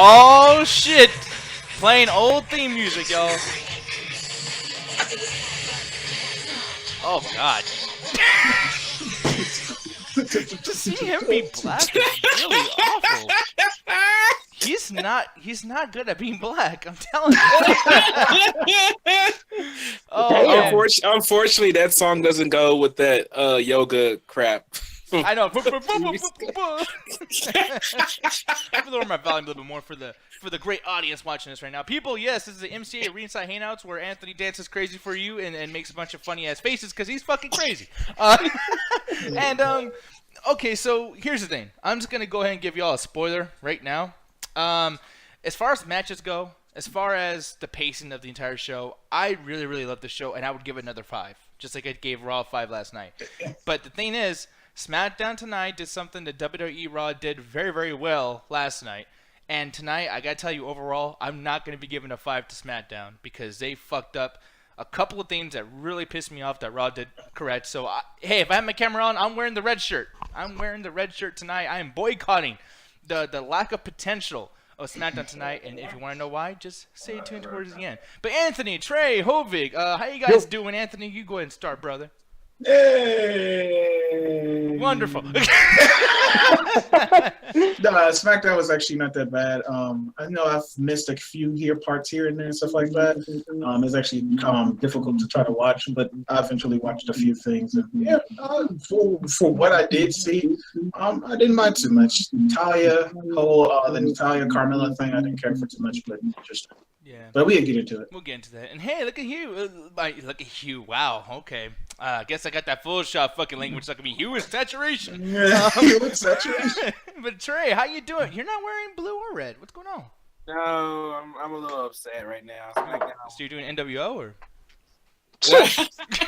Oh shit! Playing old theme music, y'all. Oh god. To see him be black is really awful. He's not good at being black, I'm telling you. Oh, unfortunately, that song doesn't go with that yoga crap. I know. I'm gonna lower my volume a little bit more for the great audience watching this right now. People, yes, this is the MCA Ringside Hangouts where Anthony dances crazy for you and makes a bunch of funny ass faces because he's fucking crazy. Okay, so here's the thing. I'm just gonna go ahead and give y'all a spoiler right now. As far as matches go, as far as the pacing of the entire show, I really, really love the show, and I would give it another 5, just like I gave Raw 5 last night. But the thing is, SmackDown tonight did something that WWE Raw did very, very well last night. And tonight, I gotta tell you, overall, I'm not gonna be giving a 5 to SmackDown because they fucked up a couple of things that really pissed me off that Raw did correct. So, hey, if I have my camera on, I'm wearing the red shirt. I'm wearing the red shirt tonight. I am boycotting the lack of potential of SmackDown tonight. And if you want to know why, just stay tuned towards the end. But Anthony, Trey, Hovig, how you guys doing? Anthony, you go ahead and start, brother. Hey. Wonderful. SmackDown was actually not that bad. I know I've missed a few parts here and there and stuff like that. It's actually difficult to try to watch, but I eventually watched a few things. And yeah, for what I did see, I didn't mind too much. the Natalya Carmella thing, I didn't care for too much, but interesting. Yeah. But we'll get into it. We'll get into that. And hey, look at you. Look at you. Wow. Okay. I guess I got that full shot fucking language. Look at me. Hue is saturation. Hue is saturation. But Trey, how you doing? You're not wearing blue or red. What's going on? No, I'm a little upset right now. So you're doing NWO or?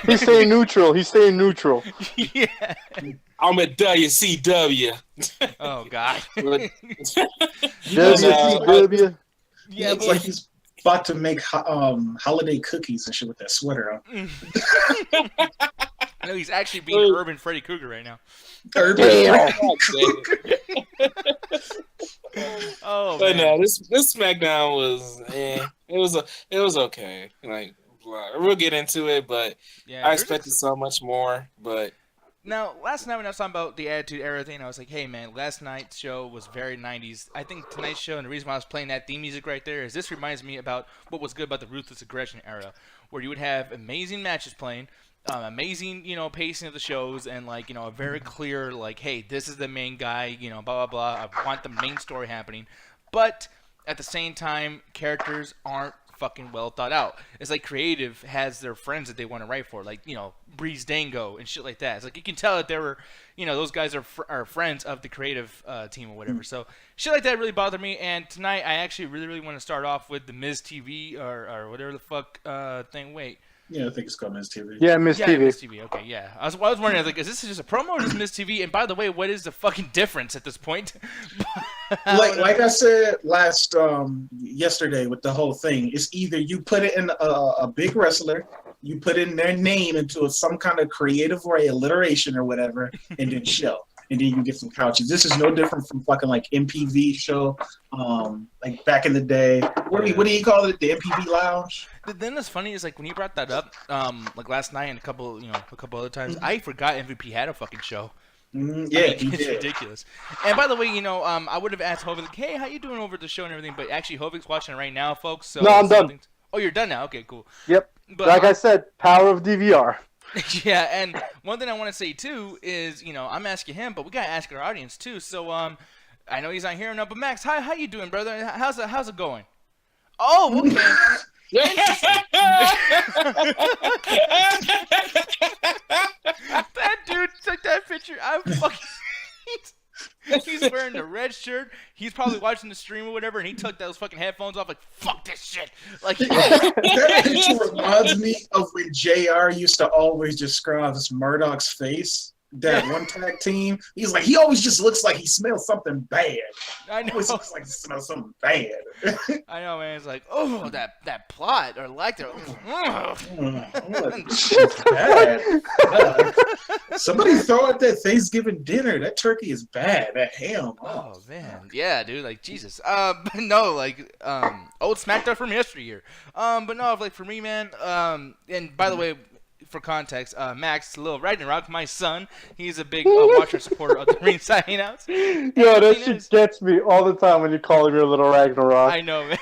He's staying neutral. Yeah. I'm at WCW. Oh God. WCW. Yeah, it's like he's about to make holiday cookies and shit with that sweater on. I know he's actually being Urban Freddy Krueger right now. Urban Freddy Krueger. Oh, but man. No, this SmackDown was, it was okay. Like, we'll get into it, but yeah, I expected so much more. But now, last night when I was talking about the Attitude Era thing, I was like, hey, man, last night's show was very 90s. I think tonight's show, and the reason why I was playing that theme music right there, is this reminds me about what was good about the Ruthless Aggression era, where you would have amazing matches playing, amazing, pacing of the shows, and, a very clear, hey, this is the main guy, blah, blah, blah. I want the main story happening. But at the same time, characters aren't fucking well thought out. It's like creative has their friends that they want to write for, Breeze Dango and shit like that. It's like you can tell that they were, those guys are friends of the creative team or whatever. So shit like that really bothered me. And tonight I actually really, really want to start off with the Miz TV or whatever the fuck thing. Wait. Yeah, I think it's called Miz TV. Yeah, Miz TV. Miz TV. Okay, yeah. I was wondering, is this just a promo or is this Miz TV? And by the way, what is the fucking difference at this point? like I said yesterday with the whole thing, it's either you put it in a big wrestler, you put in their name into some kind of creative or alliteration or whatever, and then show. And then you get some couches. This is no different from fucking MPV show, back in the day. What do you call it? The MPV Lounge. Then what's funny is when you brought that up, last night and a couple other times, I forgot MVP had a fucking show. It's ridiculous. And by the way, I would have asked Hovig, hey, how you doing over the show and everything? But actually, Hovig's watching it right now, folks. So no, I'm done. Oh, you're done now. Okay, cool. Yep. But like I said, power of DVR. Yeah, and one thing I want to say too is, I'm asking him, but we gotta ask our audience too. So, I know he's not here now, but Max, how you doing, brother? How's it going? Oh, okay. That dude took that picture. I'm fucking. He's wearing the red shirt. He's probably watching the stream or whatever, and he took those fucking headphones off. Fuck this shit. That picture reminds me of when JR used to always describe Murdoch's face that one tag team. He's like, he always just looks like he smells something bad. I know. He always looks like he smells something bad. I know, man. It's like, oh, that plot or like that. Bad. Somebody throw out that Thanksgiving dinner. That turkey is bad. That ham. Oh man, yeah, dude. Like Jesus. But no, like old SmackDown from yesteryear. But no, like for me, man. And by the way, for context, Max, Lil Ragnarok, my son, he's a big watcher and supporter of the Ringside Hangouts. Yo, that shit gets me all the time when you call me a little Ragnarok. I know, man.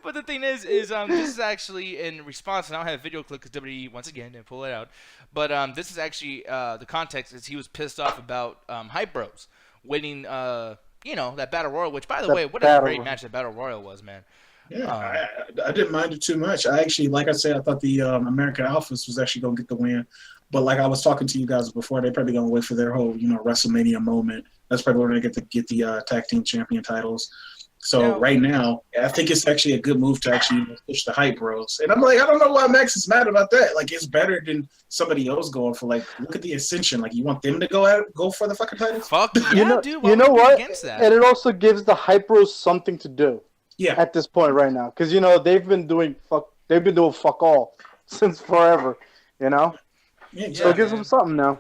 But the thing is this is actually in response, and I don't have a video clip because WWE, once again, didn't pull it out. But this is actually, the context is he was pissed off about Hype Bros winning, that Battle Royal, which, by the way, what a great match that Battle Royal was, man. Yeah, I didn't mind it too much. I actually, like I said, I thought the American Alphas was actually going to get the win. But like I was talking to you guys before, they're probably going to wait for their whole, WrestleMania moment. That's probably where they get the tag team champion titles. So right now, I think it's actually a good move to actually push the Hype Bros. And I'm like, I don't know why Max is mad about that. Like, it's better than somebody else going for, like, look at the Ascension. Like, you want them to go for the fucking titles? Fuck yeah, dude. You know what? And it also gives the Hype Bros something to do. Yeah. At this point right now, because they've been doing fuck all since forever, Yeah, so it gives them something now.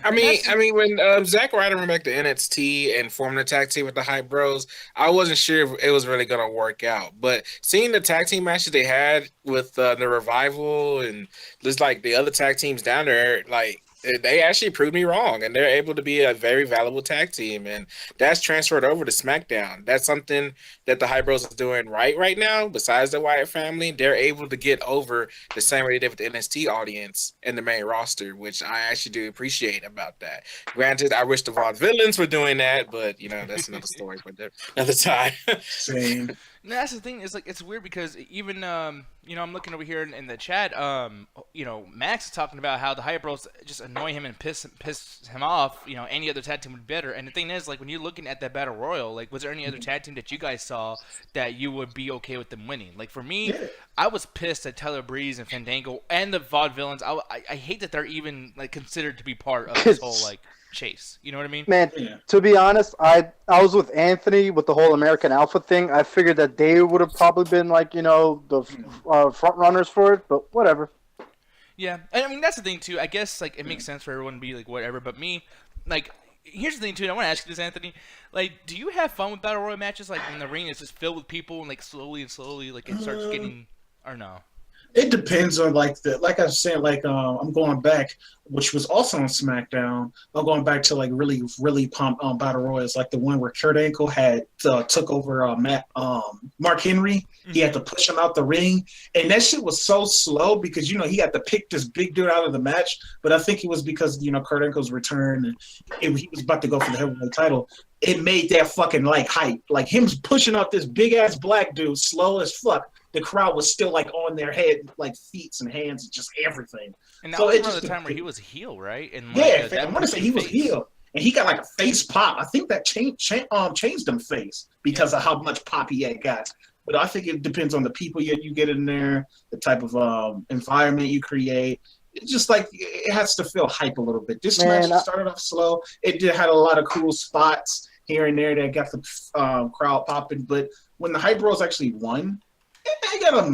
I mean, when Zack Ryder went back to NXT and formed a tag team with the Hype Bros, I wasn't sure if it was really gonna work out. But seeing the tag team matches they had with the Revival and just like the other tag teams down there, like, they actually proved me wrong, and they're able to be a very valuable tag team, and that's transferred over to SmackDown. That's something that the Hype Bros is doing right now. Besides the Wyatt family, they're able to get over the same way they did with the NXT audience in the main roster, which I actually do appreciate about that. Granted, I wish the Vaudevillains were doing that, but that's another story for another time. Same. No, that's the thing. Is like it's weird because even I'm looking over here in the chat. Max is talking about how the Hype Bros just annoy him and piss him off. Any other tag team would be better. And the thing is, like when you're looking at that Battle Royal, like was there any other tag team that you guys saw that you would be okay with them winning? Like for me, I was pissed at Tyler Breeze and Fandango and the Vaudevillains. I hate that they're even like considered to be part of this whole like chase. You know what I mean? Man, to be honest, I was with Anthony with the whole American Alpha thing. I figured that they would have probably been like, the front runners for it, but whatever. Yeah, and I mean that's the thing too. I guess like it makes sense for everyone to be like whatever, but me, like here's the thing too. And I want to ask you this, Anthony. Like, do you have fun with Battle Royal matches? Like when the ring is just filled with people and like slowly like it starts getting, or no? It depends on like I was saying, like I'm going back, which was also on SmackDown. I'm going back to like really, really pumped Battle Royals, like the one where Kurt Angle had took over Mark Henry. He had to push him out the ring, and that shit was so slow because he had to pick this big dude out of the match. But I think it was because Kurt Angle's return and he was about to go for the heavyweight title. It made that fucking like hype, like him pushing out this big ass black dude, slow as fuck. The crowd was still like on their head, like feet and hands, and just everything. And that was around the time where he was heel, right? And like, I want to say he was heel, and he got like a face pop. I think that changed him face because of how much pop he had got. But I think it depends on the people you get in there, the type of environment you create. It's just like it has to feel hype a little bit. This match started off slow. It had a lot of cool spots here and there that got the crowd popping. But when the Hype Bros actually won, they got a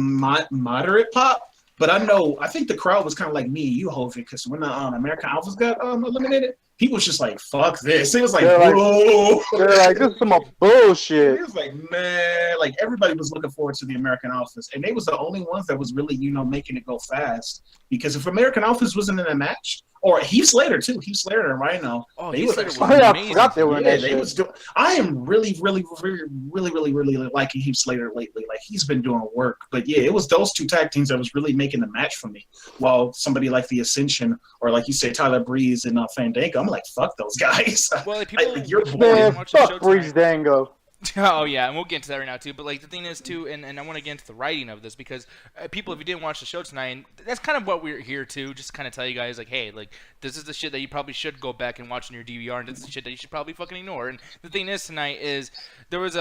moderate pop, but I think the crowd was kind of like me and you, Hovick, because when the American Alphas got eliminated, people was just like, fuck this. It was like, whoa. They're like, this is some bullshit. It was like, man, like everybody was looking forward to the American Alphas, and they was the only ones that was really, making it go fast. Because if American Alphas wasn't in a match, or Heath Slater too, Heath Slater and Rhino. Oh, Heath Slater was amazing. I forgot they were in that shit. Was doing. I am really, really, really liking Heath Slater lately. Like he's been doing work. But yeah, it was those two tag teams that was really making the match for me. While somebody like the Ascension or like you say Tyler Breeze and Fandango, I'm like, fuck those guys. Well, like, people, you're boring. Man, fuck Breeze Dango. Oh yeah, and we'll get into that right now too. But like the thing is too, and I want to get into the writing of this because people, if you didn't watch the show tonight, and that's kind of what we're here to, just kind of tell you guys like, hey, like this is the shit that you probably should go back and watch on your DVR, and this is the shit that you should probably fucking ignore. And the thing is tonight is there was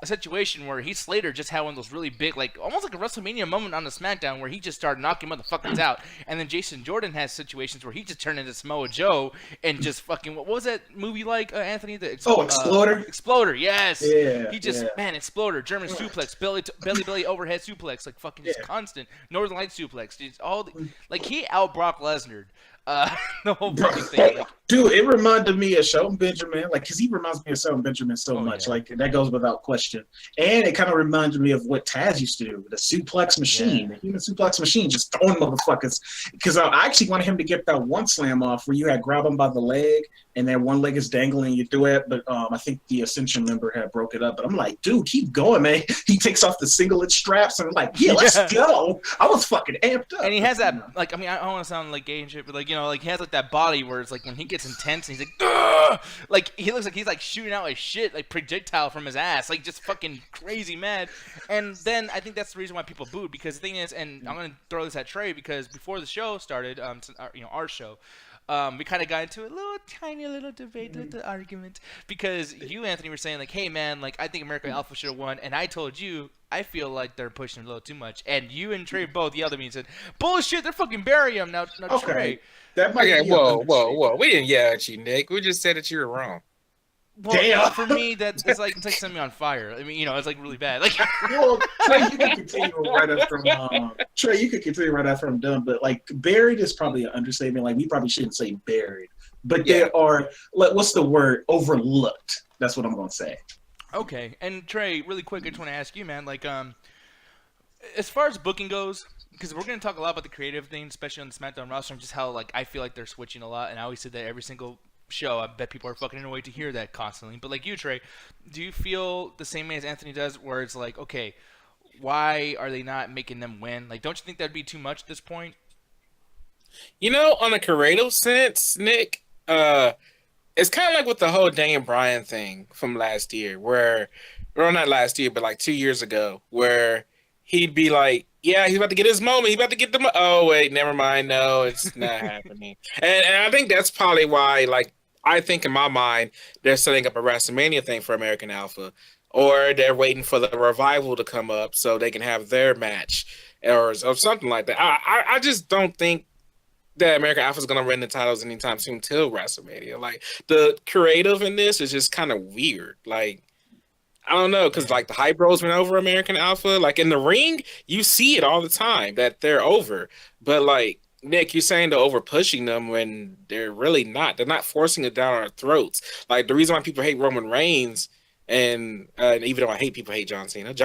a situation where Heath Slater just had one of those really big, like almost like a WrestleMania moment on the SmackDown where he just started knocking motherfuckers out, and then Jason Jordan has situations where he just turned into Samoa Joe and just fucking what was that movie like, Anthony? Exploder. Exploder, yes. Yeah. He just Exploder, German suplex, belly overhead suplex, like fucking just constant Northern Light suplex, just like he out Brock Lesnar. The whole fucking thing. Like, dude, it reminded me of Shelton Benjamin, like, because he reminds me of Shelton Benjamin so much. Yeah. Like, that goes without question. And it kind of reminded me of what Taz used to do, the suplex machine, the human suplex machine, just throwing motherfuckers. Because I actually wanted him to get that one slam off where you had grab him by the leg, and then one leg is dangling, you threw it. But I think the Ascension member had broke it up. But I'm like, dude, keep going, man. He takes off the singlet straps, and I'm like, yeah, let's go. I was fucking amped up. And he has that, like, I mean, I don't want to sound like gay and shit, but like, you know, like he has like that body where it's like when he gets intense and he's like, ugh! Like he looks like he's like shooting out like shit, like projectile from his ass, like just fucking crazy mad. And then I think that's the reason why people booed, because the thing is, and I'm gonna throw this at Trey, because before the show started, our show. We kind of got into a tiny little debate, little argument, because you, Anthony, were saying like, "Hey, man, like I think American Alpha should have won," and I told you I feel like they're pushing a little too much, and you and Trey both yelled at me and said, "Bullshit! They're fucking burying him now." Okay. Trey. That might be whoa! We didn't yell at you, Nick. We just said that you were wrong. Well, damn. For me, it's like setting me on fire. I mean, you know, it's like really bad. Like, well, Trey, you can continue right after I'm done. But like, buried is probably an understatement. Like, we probably shouldn't say buried, but they are. Like, what's the word? Overlooked. That's what I'm gonna say. Okay, and Trey, really quick, I just want to ask you, man. Like, as far as booking goes, because we're gonna talk a lot about the creative thing, especially on the SmackDown roster, and just how like I feel like they're switching a lot, and I always say that every single show. I bet people are fucking annoyed to hear that constantly. But like you, Trey, do you feel the same way as Anthony does, where it's like, okay, why are they not making them win? Like, don't you think that'd be too much at this point? You know, on a creative sense, Nick, it's kind of like with the whole Daniel Bryan thing from last year, where, well, not last year, but like 2 years ago, where he'd be like, yeah, he's about to get his moment. He's about to get the oh, wait, never mind. No, it's not happening. And I think that's probably why, like, I think in my mind, they're setting up a WrestleMania thing for American Alpha, or they're waiting for the revival to come up so they can have their match or something like that. I just don't think that American Alpha is going to win the titles anytime soon till WrestleMania. Like, the creative in this is just kind of weird. Like, I don't know, because like the Hype Bros went over American Alpha. Like in the ring, you see it all the time that they're over. But like, Nick, you're saying they're over pushing them when they're really not. They're not forcing it down our throats. Like the reason why people hate Roman Reigns, and even though I hate people hate John Cena is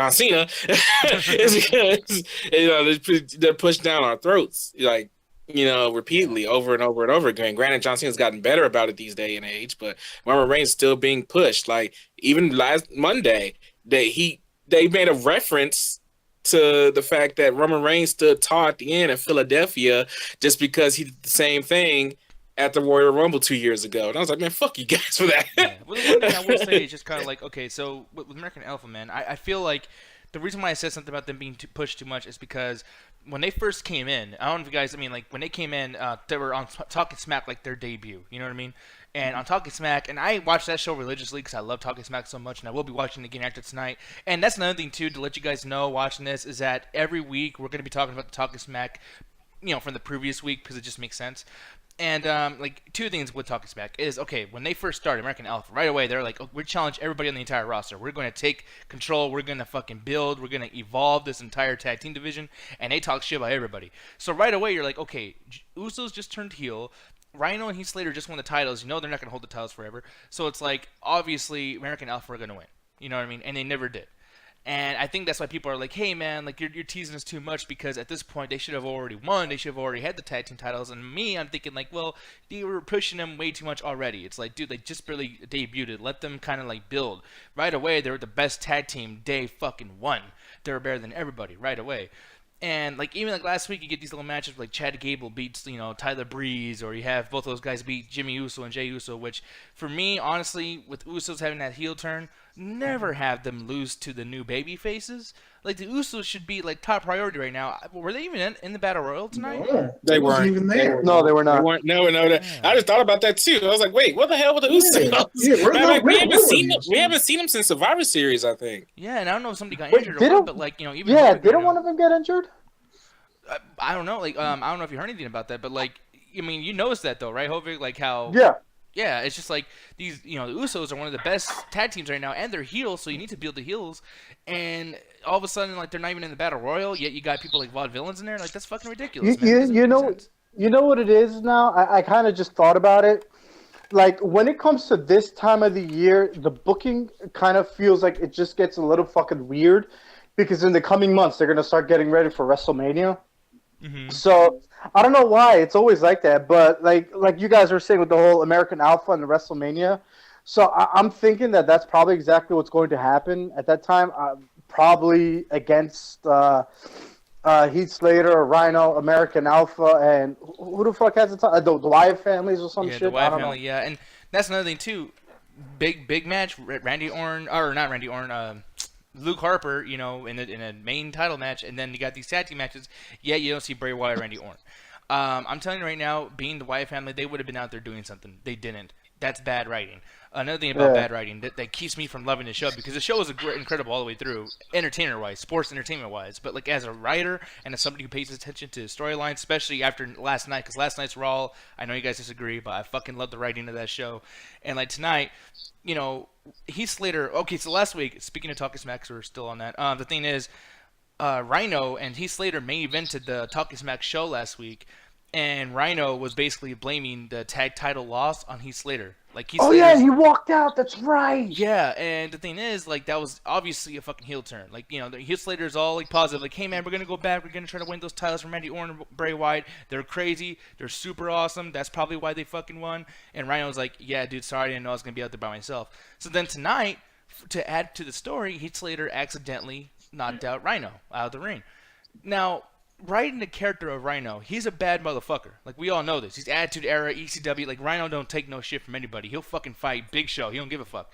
because, you know, they're pushed down our throats. Like, you know, repeatedly over and over and over again. Granted, John Cena's gotten better about it these day and age, but Roman Reigns still being pushed. Like even last Monday, they made a reference to the fact that Roman Reigns stood tall at the end in Philadelphia just because he did the same thing at the Royal Rumble 2 years ago. And I was like, man, fuck you guys for that. Yeah. Well, the one thing I will say is just kind of like, okay, so with American Alpha, man, I feel like the reason why I said something about them being pushed too much is because when they first came in, I don't know if you guys, I mean, like, when they came in, they were on Talking Smack, like, their debut, you know what I mean? And on Talking Smack, and I watched that show religiously because I love Talking Smack so much, and I will be watching it again after tonight. And that's another thing, too, to let you guys know watching this, is that every week we're going to be talking about the Talking Smack, you know, from the previous week, because it just makes sense. And, like, two things with Talking Smack is, okay, when they first started American Alpha, right away, they're like, oh, we're challenge everybody on the entire roster. We're going to take control. We're going to fucking build. We're going to evolve this entire tag team division. And they talk shit about everybody. So right away, you're like, okay, Usos just turned heel. Rhino and Heath Slater just won the titles. You know they're not going to hold the titles forever. So it's like, obviously, American Alpha are going to win. You know what I mean? And they never did. And I think that's why people are like, hey, man, like, you're teasing us too much, because at this point, they should have already won. They should have already had the tag team titles. And me, I'm thinking, like, well, they were pushing them way too much already. It's like, dude, they just barely debuted. Let them kind of, like, build. Right away, they were the best tag team day fucking one. They were better than everybody right away. And, like, even, like, last week, you get these little matches like Chad Gable beats, you know, Tyler Breeze, or you have both those guys beat Jimmy Uso and Jey Uso, which, for me, honestly, with Usos having that heel turn, never have them lose to the new baby faces. Like, the Usos should be, like, top priority right now. Were they even in the Battle Royal tonight? No, They wasn't weren't even there. No, they were not. They weren't. No. I just thought about that too. I was like, wait, what the hell with the Usos? We haven't seen them since Survivor Series, I think. Yeah, and I don't know if somebody got Wait, injured or what, but, like, even Yeah, Hogan, didn't one of them get injured? I don't know. Like, I don't know if you heard anything about that, but, like, I mean, you noticed that, though, right, Hovig? Like, how... Yeah, it's just like these, the Usos are one of the best tag teams right now, and they're heels, so you need to build the heels. And all of a sudden, like, they're not even in the Battle Royal, yet you got people like Vaudevillains in there. Like, that's fucking ridiculous, man. You know what it is now? I kind of just thought about it. Like, when it comes to this time of the year, the booking kind of feels like it just gets a little fucking weird, because in the coming months, they're going to start getting ready for WrestleMania. Mm-hmm. So I don't know why it's always like that, but like you guys were saying with the whole American Alpha and the WrestleMania, so I'm thinking that that's probably exactly what's going to happen at that time. Probably against Heath Slater or Rhino, American Alpha, and who the fuck has the Wyatt families or some shit? Yeah, the Wyatt family, yeah, and that's another thing too. Big match, Randy Orton, or not Randy Orton, Luke Harper, in a main title match, and then you got these tag team matches. Yeah, you don't see Bray Wyatt, Randy Orton. I'm telling you right now, being the Wyatt family, they would have been out there doing something. They didn't. That's bad writing. Another thing about bad writing that keeps me from loving the show, because the show was incredible all the way through, entertainer-wise, sports entertainment-wise. But like as a writer and as somebody who pays attention to storylines, especially after last night, because last night's Raw, I know you guys disagree, but I fucking love the writing of that show. And like tonight, Heath Slater. Okay, so last week, speaking of Talking Smack, so we're still on that. The thing is, Rhino and Heath Slater main evented the Talking Smack show last week, and Rhino was basically blaming the tag title loss on Heath Slater. Like Heath he walked out. That's right. Yeah, and the thing is, like, that was obviously a fucking heel turn. Like, Heath Slater's all like positive, like, hey man, we're gonna go back, we're gonna try to win those titles from Randy Orton and Bray Wyatt. They're crazy, they're super awesome. That's probably why they fucking won. And Rhino's like, yeah, dude, sorry, I didn't know I was gonna be out there by myself. So then tonight, to add to the story, Heath Slater accidentally knocked out Rhino out of the ring. Now, writing the character of Rhino, he's a bad motherfucker. Like, we all know this. He's Attitude Era, ECW. Like, Rhino don't take no shit from anybody. He'll fucking fight Big Show. He don't give a fuck.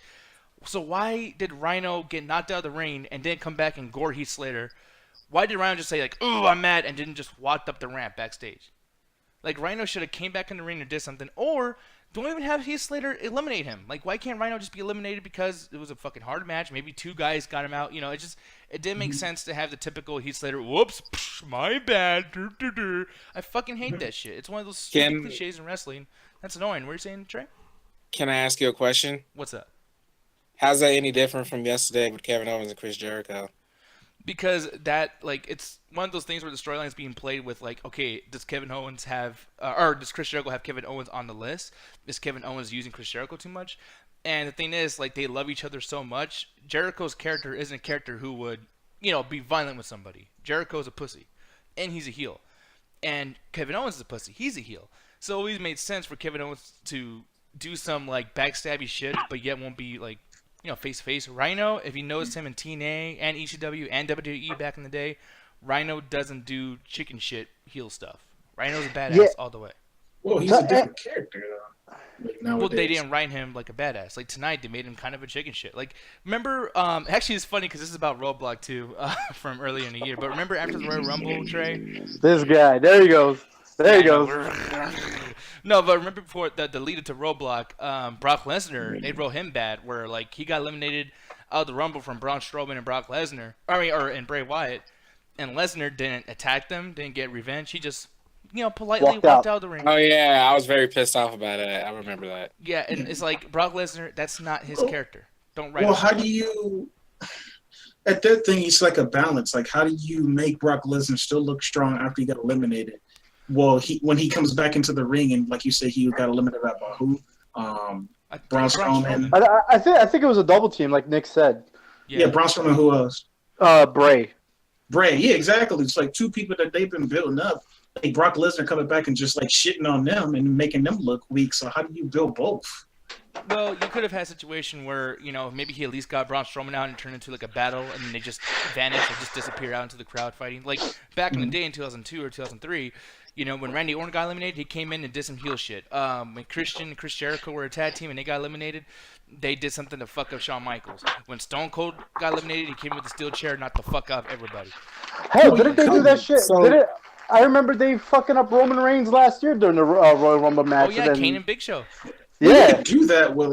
So why did Rhino get knocked out of the ring and then come back and gore Heath Slater? Why did Rhino just say, like, ooh, I'm mad, and didn't just walk up the ramp backstage? Like, Rhino should have came back in the ring and did something. Or don't even have Heath Slater eliminate him. Like, why can't Rhino just be eliminated because it was a fucking hard match? Maybe two guys got him out. It didn't make sense to have the typical Heath Slater, whoops, my bad. I fucking hate that shit. It's one of those stupid cliches in wrestling. That's annoying. What are you saying, Trey? Can I ask you a question? What's up? How's that any different from yesterday with Kevin Owens and Chris Jericho? Because that, like, it's one of those things where the storyline is being played with, like, okay, does Kevin Owens have, or does Chris Jericho have Kevin Owens on the list? Is Kevin Owens using Chris Jericho too much? And the thing is, like, they love each other so much. Jericho's character isn't a character who would, be violent with somebody. Jericho's a pussy, and he's a heel. And Kevin Owens is a pussy. He's a heel. So it always made sense for Kevin Owens to do some, like, backstabby shit, but yet won't be, like, face-to-face. Rhino, if you noticed him in TNA and ECW and WWE back in the day, Rhino doesn't do chicken shit heel stuff. Rhino's a badass all the way. Well, he's a different character, though. Well, they didn't write him like a badass. Like tonight, they made him kind of a chicken shit. Like, remember? Actually, it's funny because this is about Roadblock too, from earlier in the year. But remember after the Royal Rumble, Trey? This guy, there he goes. There he goes. No, but remember before the leader to Roadblock, Brock Lesnar, they wrote him bad, where like he got eliminated out of the Rumble from Braun Strowman and Brock Lesnar, and Bray Wyatt, and Lesnar didn't attack them, didn't get revenge. He just politely walked out of the ring. Oh yeah, I was very pissed off about it. I remember that. Yeah, and it's like Brock Lesnar, that's not his character. Don't write. Well, how do you? At that thing, it's like a balance. Like, how do you make Brock Lesnar still look strong after he got eliminated? Well, when he comes back into the ring and, like you said, he got eliminated by who? Braun Strowman. I think it was a double team, like Nick said. Yeah, Braun Strowman. Who else? Bray. Yeah, exactly. It's like two people that they've been building up. Like Brock Lesnar coming back and just like shitting on them and making them look weak. So how do you build both? Well, you could have had a situation where, maybe he at least got Braun Strowman out and turned into like a battle, and then they just vanished and just disappeared out into the crowd fighting. Like back in the day in 2002 or 2003, When Randy Orton got eliminated, he came in and did some heel shit. When Christian and Chris Jericho were a tag team and they got eliminated, they did something to fuck up Shawn Michaels. When Stone Cold got eliminated, he came with the steel chair, not to fuck up everybody. Hell, didn't they do that shit? I remember they fucking up Roman Reigns last year during the Royal Rumble match. Oh yeah, Kane and Big Show. Yeah, do that with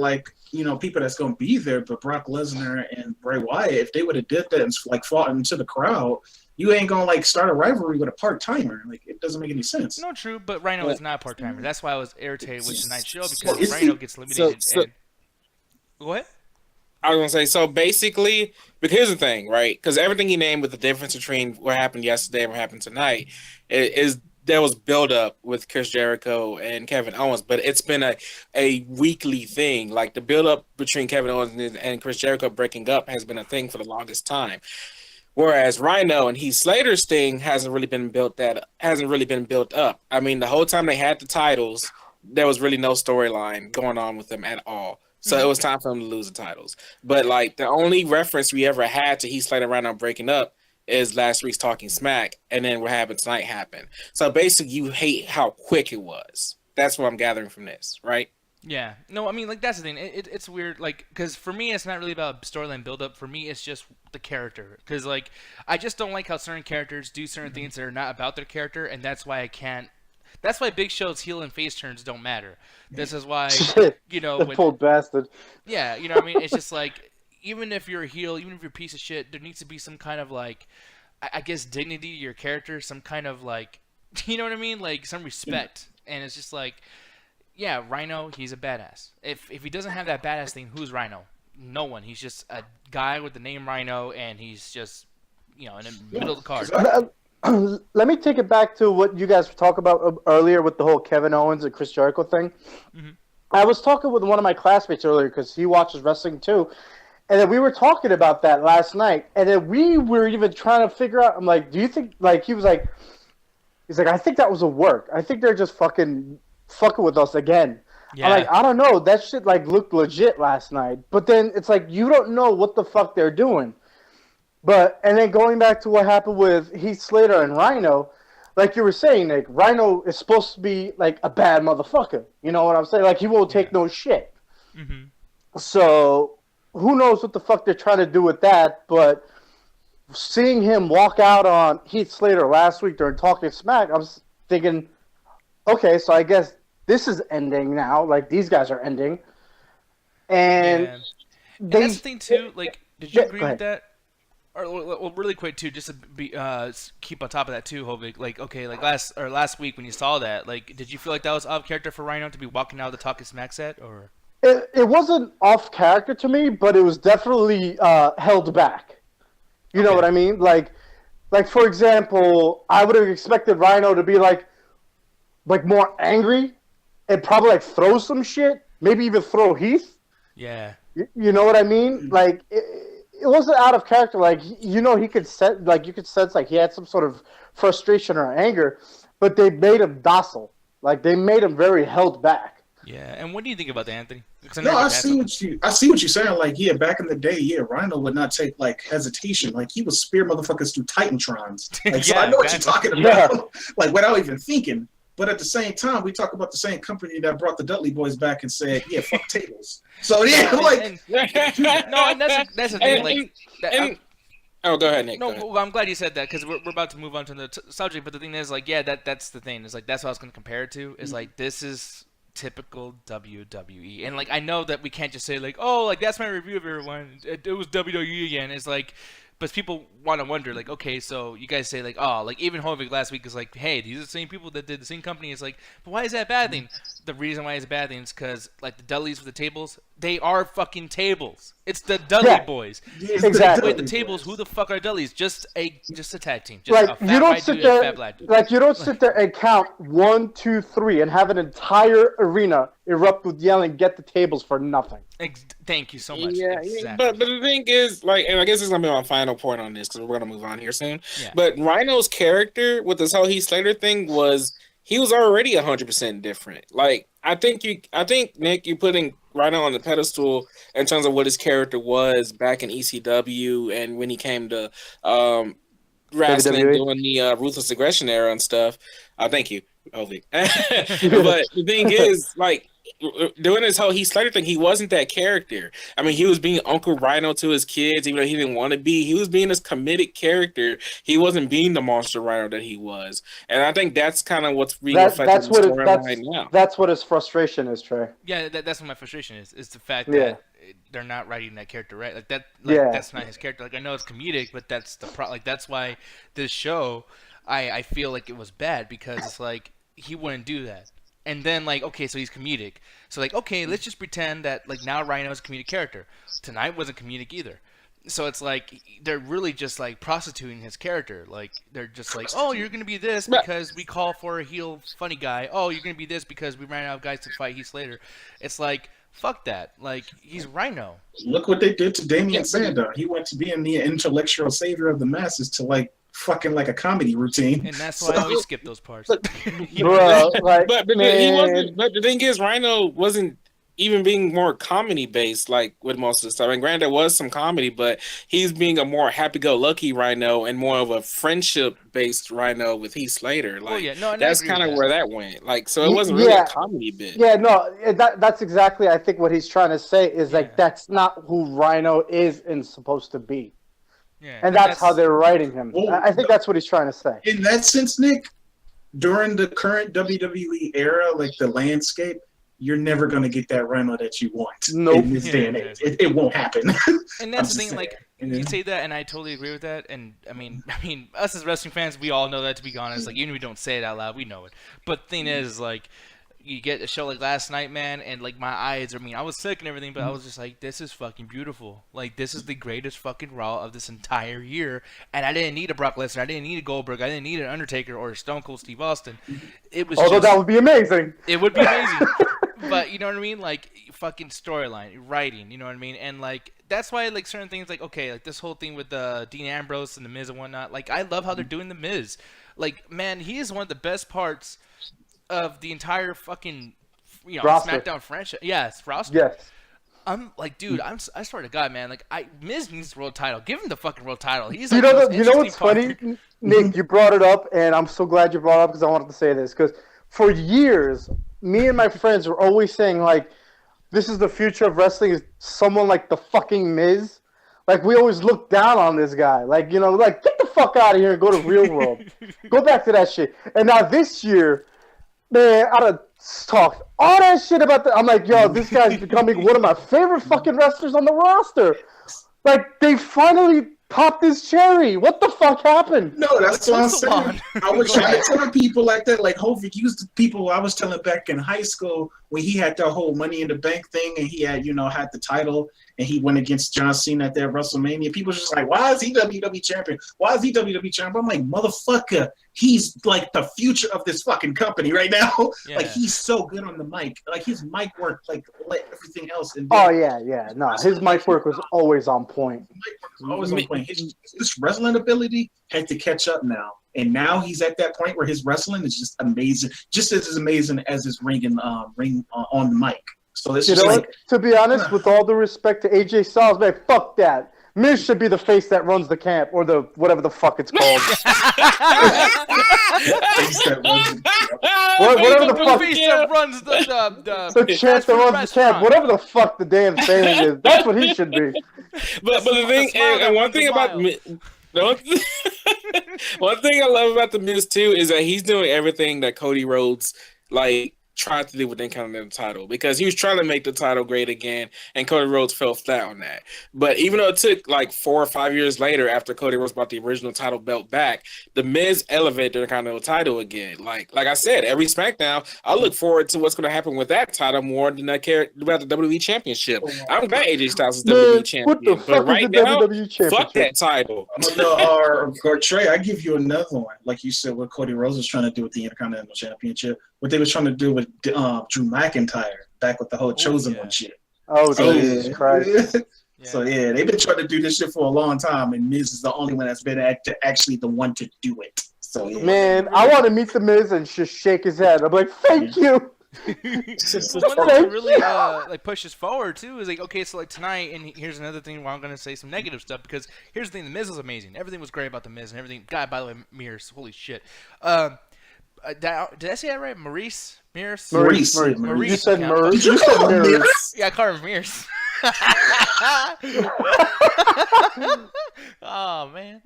people that's gonna be there. But Brock Lesnar and Bray Wyatt, if they would have did that and fought into the crowd, you ain't gonna start a rivalry with a part timer. It doesn't make any sense. No, true, but Rhino is not a part timer. That's why I was irritated with tonight's show because Rhino gets eliminated. Go ahead. I was gonna say, so basically, because here's the thing, right? Because everything he named with the difference between what happened yesterday and what happened tonight is there was build up with Chris Jericho and Kevin Owens, but it's been a weekly thing. Like the build up between Kevin Owens and Chris Jericho breaking up has been a thing for the longest time. Whereas Rhino and Heath Slater's thing hasn't really been built up. I mean, the whole time they had the titles, there was really no storyline going on with them at all. So it was time for them to lose the titles. But the only reference we ever had to Heath Slater and Rhino breaking up is last week's Talking Smack, and then what happened tonight happened. So basically, you hate how quick it was. That's what I'm gathering from this, right? Yeah. No, I mean, that's the thing. It's weird, because for me, it's not really about storyline build-up. For me, it's just the character. Because, I just don't like how certain characters do certain things that are not about their character, and that's why I can't. That's why Big Show's heel and face turns don't matter. This is why, the full bastard. Yeah, you know what I mean? It's just even if you're a heel, even if you're a piece of shit, there needs to be some kind of I guess dignity to your character, some kind of you know what I mean? Some respect. And it's just yeah, Rhino, he's a badass. If he doesn't have that badass thing, who's Rhino? No one. He's just a guy with the name Rhino, and he's just, in the middle of the card. Let me take it back to what you guys talked about earlier with the whole Kevin Owens and Chris Jericho thing. Mm-hmm. I was talking with one of my classmates earlier because he watches wrestling too, and then we were talking about that last night, and then we were even trying to figure out. I'm like, do you think he was he's like, I think that was a work. I think they're just fucking with us again. Yeah. I'm like, I don't know. That shit looked legit last night, but then it's you don't know what the fuck they're doing. And then going back to what happened with Heath Slater and Rhino, like you were saying, Rhino is supposed to be a bad motherfucker. You know what I'm saying? He won't take no shit. Mm-hmm. So who knows what the fuck they're trying to do with that? But seeing him walk out on Heath Slater last week during Talking Smack, I was thinking, okay, so I guess this is ending now. These guys are ending. And that's the thing too. Did you agree with that? Or really quick too, just to be keep on top of that too, Hovig. Last week when you saw that, did you feel like that was off character for Rhino to be walking out of the Talking Smack set, or? It wasn't off character to me, but it was definitely held back. You know what I mean? For example, I would have expected Rhino to be more angry and probably throw some shit, maybe even throw Heath. Yeah. You know what I mean? It wasn't out of character. He could sense, you could sense he had some sort of frustration or anger, but they made him docile. They made him very held back. Yeah, and what do you think about that, Anthony? No, I see what you're saying. Back in the day, Rhino would not take hesitation. He would spear motherfuckers through Titantrons. So I know what you're talking about. Without even thinking. But at the same time, we talk about the same company that brought the Dudley Boys back and said, "Yeah, fuck tables." So yeah, no, and that's the thing. Oh, go ahead, Nick. No, well, I'm glad you said that because we're about to move on to the subject. But the thing is, that's the thing. Is that's what I was going to compare it to. Is this is typical WWE, and I know that we can't just say that's my review of everyone. It was WWE again. It's but people want to wonder, okay, so you guys say, even Hovig last week is hey, these are the same people that did the same company. It's but why is that a bad thing? The reason why it's a bad thing is because, the Dudleys with the tables, they are fucking tables. It's the Dudley Boys. Exactly. Wait, the tables, who the fuck are Dudleys? Just a tag team. Just a fat you don't white sit dude there, and a fat black dude. you don't sit there and count 1, 2, 3 and have an entire arena erupt with yelling, "Get the tables" for nothing. Thank you so much. Yeah, exactly. but the thing is, and I guess this is gonna be my final point on this because we're gonna move on here soon. Yeah. But Rhino's character with this whole Heath Slater thing he was already 100% different. I think Nick, you putting Rhino on the pedestal in terms of what his character was back in ECW and when he came to wrestling, WWE. doing the Ruthless Aggression era and stuff. Thank you. But the thing is, like, doing this whole Heath Slater thing, he wasn't that character. I mean, he was being Uncle Rhino to his kids, even though he didn't want to be. He was being this comedic character. He wasn't being the monster Rhino that he was. And I think that's kind of what's being reflected in the storyline now. That's what his frustration is, Trey. Yeah, that's what my frustration is the fact that they're not writing that character right. Like that. That's not his character. Like I know it's comedic, but that's the like that's why this show, I feel like it was bad because it's like he wouldn't do that. And then, like, okay, so he's comedic. So, like, okay, let's just pretend that, like, now Rhino's a comedic character. Tonight wasn't comedic either. So it's like they're really just, like, prostituting his character. Like, they're just like, oh, you're going to be this because we call for a heel funny guy. Oh, you're going to be this because we ran out of guys to fight Heath Slater. It's like, fuck that. Like, he's Rhino. Look what they did to Damian Sandow. He went to being the intellectual savior of the masses to, like, fucking like a comedy routine. And that's why I always skip those parts. Bro, but he wasn't. But the thing is, Rhino wasn't even being more comedy based, like with most of the stuff. And granted, there was some comedy, but he's being a more happy-go-lucky Rhino and more of a friendship-based Rhino with Heath Slater. Like, that's kind of where that went. Like, so it wasn't really a comedy bit. Yeah, no, that's exactly. I think what he's trying to say is like that's not who Rhino is and supposed to be. Yeah, and that's how they're writing him. Well, I think that's what he's trying to say. In that sense, Nick, during the current WWE era, like the landscape, you're never going to get that Rhino that you want in this day and age. It won't happen. And that's the thing, like, you say that, and I totally agree with that. And, I mean, us as wrestling fans, we all know that, to be honest. Like, even if we don't say it out loud, we know it. But the thing is, like, you get a show like last night, man, and like my eyes, I was sick and everything, but I was just like, this is fucking beautiful. Like, this is the greatest fucking Raw of this entire year. And I didn't need a Brock Lesnar, I didn't need a Goldberg, I didn't need an Undertaker or a Stone Cold Steve Austin. It was Although that would be amazing. It would be amazing. But you know what I mean? Like, fucking storyline, writing, you know what I mean? And like, that's why like certain things, like, okay, like this whole thing with Dean Ambrose and the Miz and whatnot, like, I love how they're doing the Miz. Like, man, he is one of the best parts of the entire fucking, SmackDown franchise. Yes, roster. Yes. I'm like, dude, I swear to God, man, like, Miz needs the world title. Give him the fucking world title. He's like, you know what's funny, Nick? You brought it up, and I'm so glad you brought it up because I wanted to say this. Because for years, me and my friends were always saying, like, this is the future of wrestling, is someone like the fucking Miz. Like, we always look down on this guy. Like, like, get the fuck out of here and go to real world. Go back to that shit. And now this year, man, I done talked all that shit about that. I'm like, yo, this guy's becoming one of my favorite fucking wrestlers on the roster. Like, they finally popped this cherry. What the fuck happened? No, that's what I'm saying. I was trying to tell people like that. Like, Hovik used the people I was telling back in high school when he had that whole Money in the Bank thing and he had, had the title and he went against John Cena at that WrestleMania. People were just like, why is he WWE champion? Why is he WWE champion? I'm like, motherfucker, he's like the future of this fucking company right now. Yeah. Like, he's so good on the mic. Like, his mic work, like everything else. And oh, yeah. No, his mic work was always on point. His mic work was always on point. His wrestling ability had to catch up now. And now he's at that point where his wrestling is just amazing. Just as amazing as his ring on the mic. So it's just like, to be honest, with all the respect to AJ Styles, man, fuck that. Miz should be the face that runs the camp, or the whatever the fuck it's called. Whatever the fuck. Face that runs the champ that runs the camp, whatever the fuck the damn saying is. That's what he should be. But the thing, and one thing about one thing I love about the Miz too is that he's doing everything that Cody Rhodes tried to do with the Intercontinental title, because he was trying to make the title great again, and Cody Rhodes fell flat on that. But even though it took like 4 or 5 years later after Cody Rhodes brought the original title belt back, the Miz elevated the Intercontinental title again. Like I said, every SmackDown, I look forward to what's going to happen with that title more than I care about the WWE Championship. I'm glad AJ Styles is WWE Champion, but right now, fuck that title. Or Trey, I give you another one. Like you said, what Cody Rhodes was trying to do with the Intercontinental Championship, what they was trying to do with Drew McIntyre back with the whole Chosen One shit. Oh, Jesus Christ. So, yeah, they've been trying to do this shit for a long time, and Miz is the only one that's been actually the one to do it. So, yeah. Man, I want to meet the Miz and just shake his head. I'm like, thank you. One that really pushes forward too is like, okay, so like tonight, and here's another thing where I'm gonna say some negative stuff, because here's the thing: the Miz was amazing. Everything was great about the Miz and everything. God, by the way, mirrors, holy shit. Did I say that right? Maurice? Maurice. You said Maurice. Did you call him Maurice? Yeah, I call him Maurice. Oh man.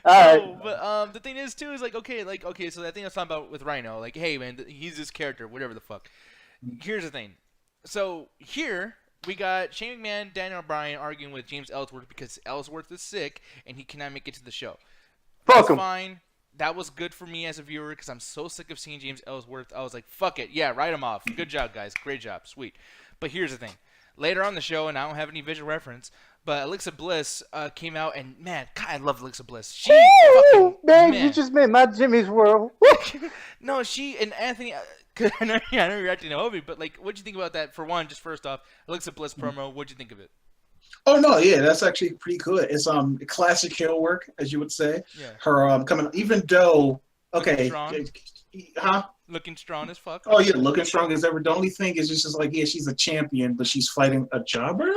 Alright. No, but the thing is too is like okay, so that thing I was talking about with Rhino, like, hey man, he's this character, whatever the fuck. Here's the thing. So here we got Shane McMahon, Daniel Bryan arguing with James Ellsworth because Ellsworth is sick and he cannot make it to the show. That's fine. That was good for me as a viewer because I'm so sick of seeing James Ellsworth. I was like, fuck it. Yeah, write him off. Good job, guys. Great job. Sweet. But here's the thing. Later on the show, and I don't have any visual reference, but Alexa Bliss came out, and man, God, I love Alexa Bliss. She fucking, man, you just made my Jimmy's World. No, she and Anthony. I know you're acting Hobie, but like, what'd you think about that? For one, just first off, Alexa Bliss promo. What'd you think of it? Oh no, yeah, that's actually pretty good. It's classic heel work, as you would say. Yeah. Her coming, even though Looking strong as fuck. Oh yeah, looking strong as ever. The only thing is just like, yeah, she's a champion, but she's fighting a jobber.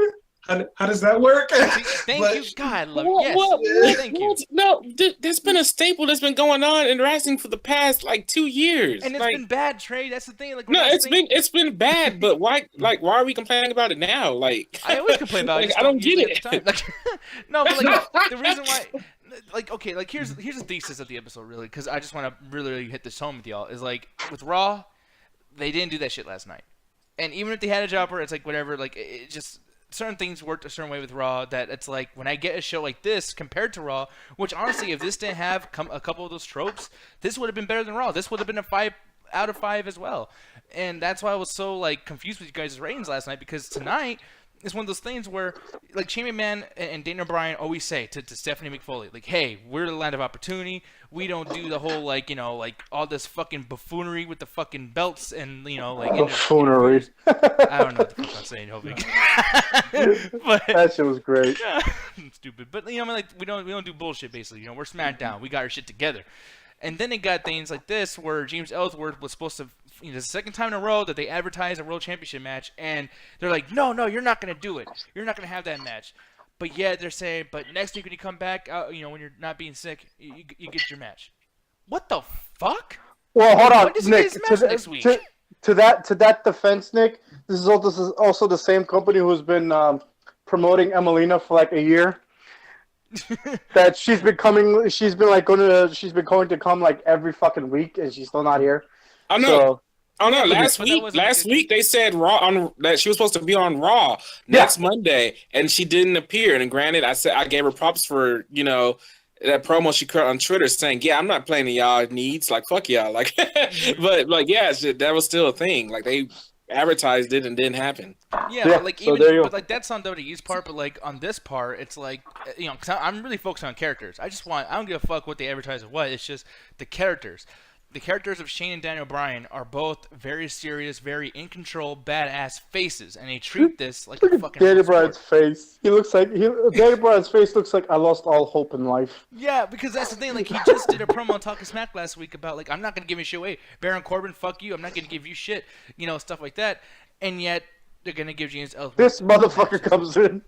How does that work? Thank you, God, love it. Yes, thank you. No, there's been a staple that's been going on in wrestling for the past like 2 years, and it's been bad, Trey. That's the thing. Like, no, it's been bad, but why? Like, why are we complaining about it now? Like, I always complain about it. Like, I don't get it. Like, no, but like the reason why. Like, okay, like here's the thesis of the episode, really, because I just want to really hit this home with y'all. Is like with Raw, they didn't do that shit last night, and even if they had a jobber, it's like whatever. Like it just certain things worked a certain way with Raw that it's like when I get a show like this compared to Raw, which honestly, if this didn't have a couple of those tropes, this would have been better than Raw. This would have been a 5 out of 5 as well, and that's why I was so like confused with you guys' ratings last night because tonight. It's one of those things where, like, Shane McMahon and Daniel Bryan always say to Stephanie McFoley, like, hey, we're the land of opportunity. We don't do the whole, like, you know, like, all this fucking buffoonery with the fucking belts and, you know, like... Buffoonery. I don't know what the fuck I'm saying, Hobie. But that shit was great. Stupid. But, you know, I mean, like, we don't do bullshit, basically. You know, we're SmackDown. We got our shit together. And then they got things like this where James Ellsworth was supposed to, you know, the second time in a row that they advertised a World Championship match, and they're like, no, you're not going to do it. You're not going to have that match. But yet they're saying, but next week when you come back, you know, when you're not being sick, you get your match. What the fuck? Well, hold on, Nick. Next week? To that defense, Nick, this is also the same company who's been promoting Emelina for like a year. That she's been going to come like every fucking week, and she's still not here. I know. Last week they said Raw that she was supposed to be on Raw next Monday, and she didn't appear. And granted, I gave her props for that promo she cut on Twitter saying, "Yeah, I'm not playing to y'all needs. Like fuck y'all." Like, but like that was still a thing. Like they advertised it and didn't happen. Yeah, but like but like that's on WWE's part, but like on this part, it's like because I'm really focused on characters. I don't give a fuck what they advertise or what. It's just the characters. The characters of Shane and Daniel Bryan are both very serious, very in control, badass faces, and they treat this like a fucking. Daniel Bryan's face. Daniel Bryan's face looks like I lost all hope in life. Yeah, because that's the thing. Like he just did a promo on Talking Smack last week about like I'm not gonna give you shit away. Baron Corbin, fuck you. I'm not gonna give you shit. Stuff like that. And yet they're gonna give James Ellsworth. This motherfucker comes in.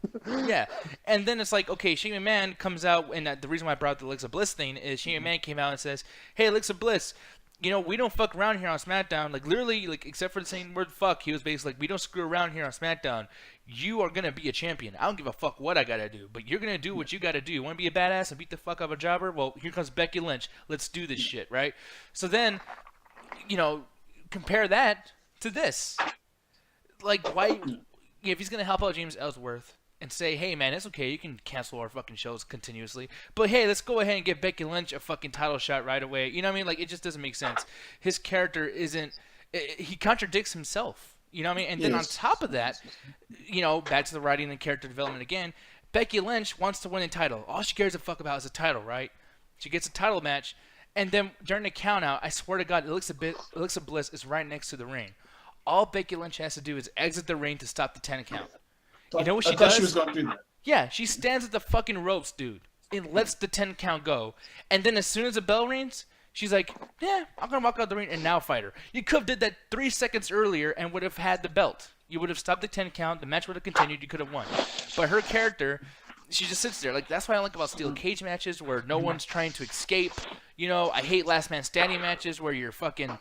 Yeah, and then it's like, okay, Shane McMahon comes out, and the reason why I brought up the Alexa Bliss thing is Shane McMahon came out and says, "Hey, Alexa Bliss, we don't fuck around here on SmackDown. Like literally, like except for saying word fuck, he was basically like, we don't screw around here on SmackDown. You are gonna be a champion. I don't give a fuck what I gotta do, but you're gonna do what you gotta do. You want to be a badass and beat the fuck out of a jobber? Well, here comes Becky Lynch. Let's do this shit, right? So then, compare that to this." Like, why, if he's going to help out James Ellsworth and say, hey, man, it's okay, you can cancel our fucking shows continuously, but hey, let's go ahead and give Becky Lynch a fucking title shot right away. You know what I mean? Like, it just doesn't make sense. His character he contradicts himself. You know what I mean? And then on top of that, back to the writing and character development again, Becky Lynch wants to win a title. All she cares a fuck about is a title, right? She gets a title match, and then during the count out, I swear to God, Alexa Bliss is right next to the ring. All Becky Lynch has to do is exit the ring to stop the 10 count. You know what she does? She was going to do that. Yeah, she stands at the fucking ropes, dude, and lets the 10 count go. And then as soon as the bell rings, she's like, yeah, I'm going to walk out the ring and now fight her. You could have did that 3 seconds earlier and would have had the belt. You would have stopped the 10 count. The match would have continued. You could have won. But her character she just sits there. Like, that's what I like about steel cage matches where no one's trying to escape. You know, I hate last man standing matches where you're fucking,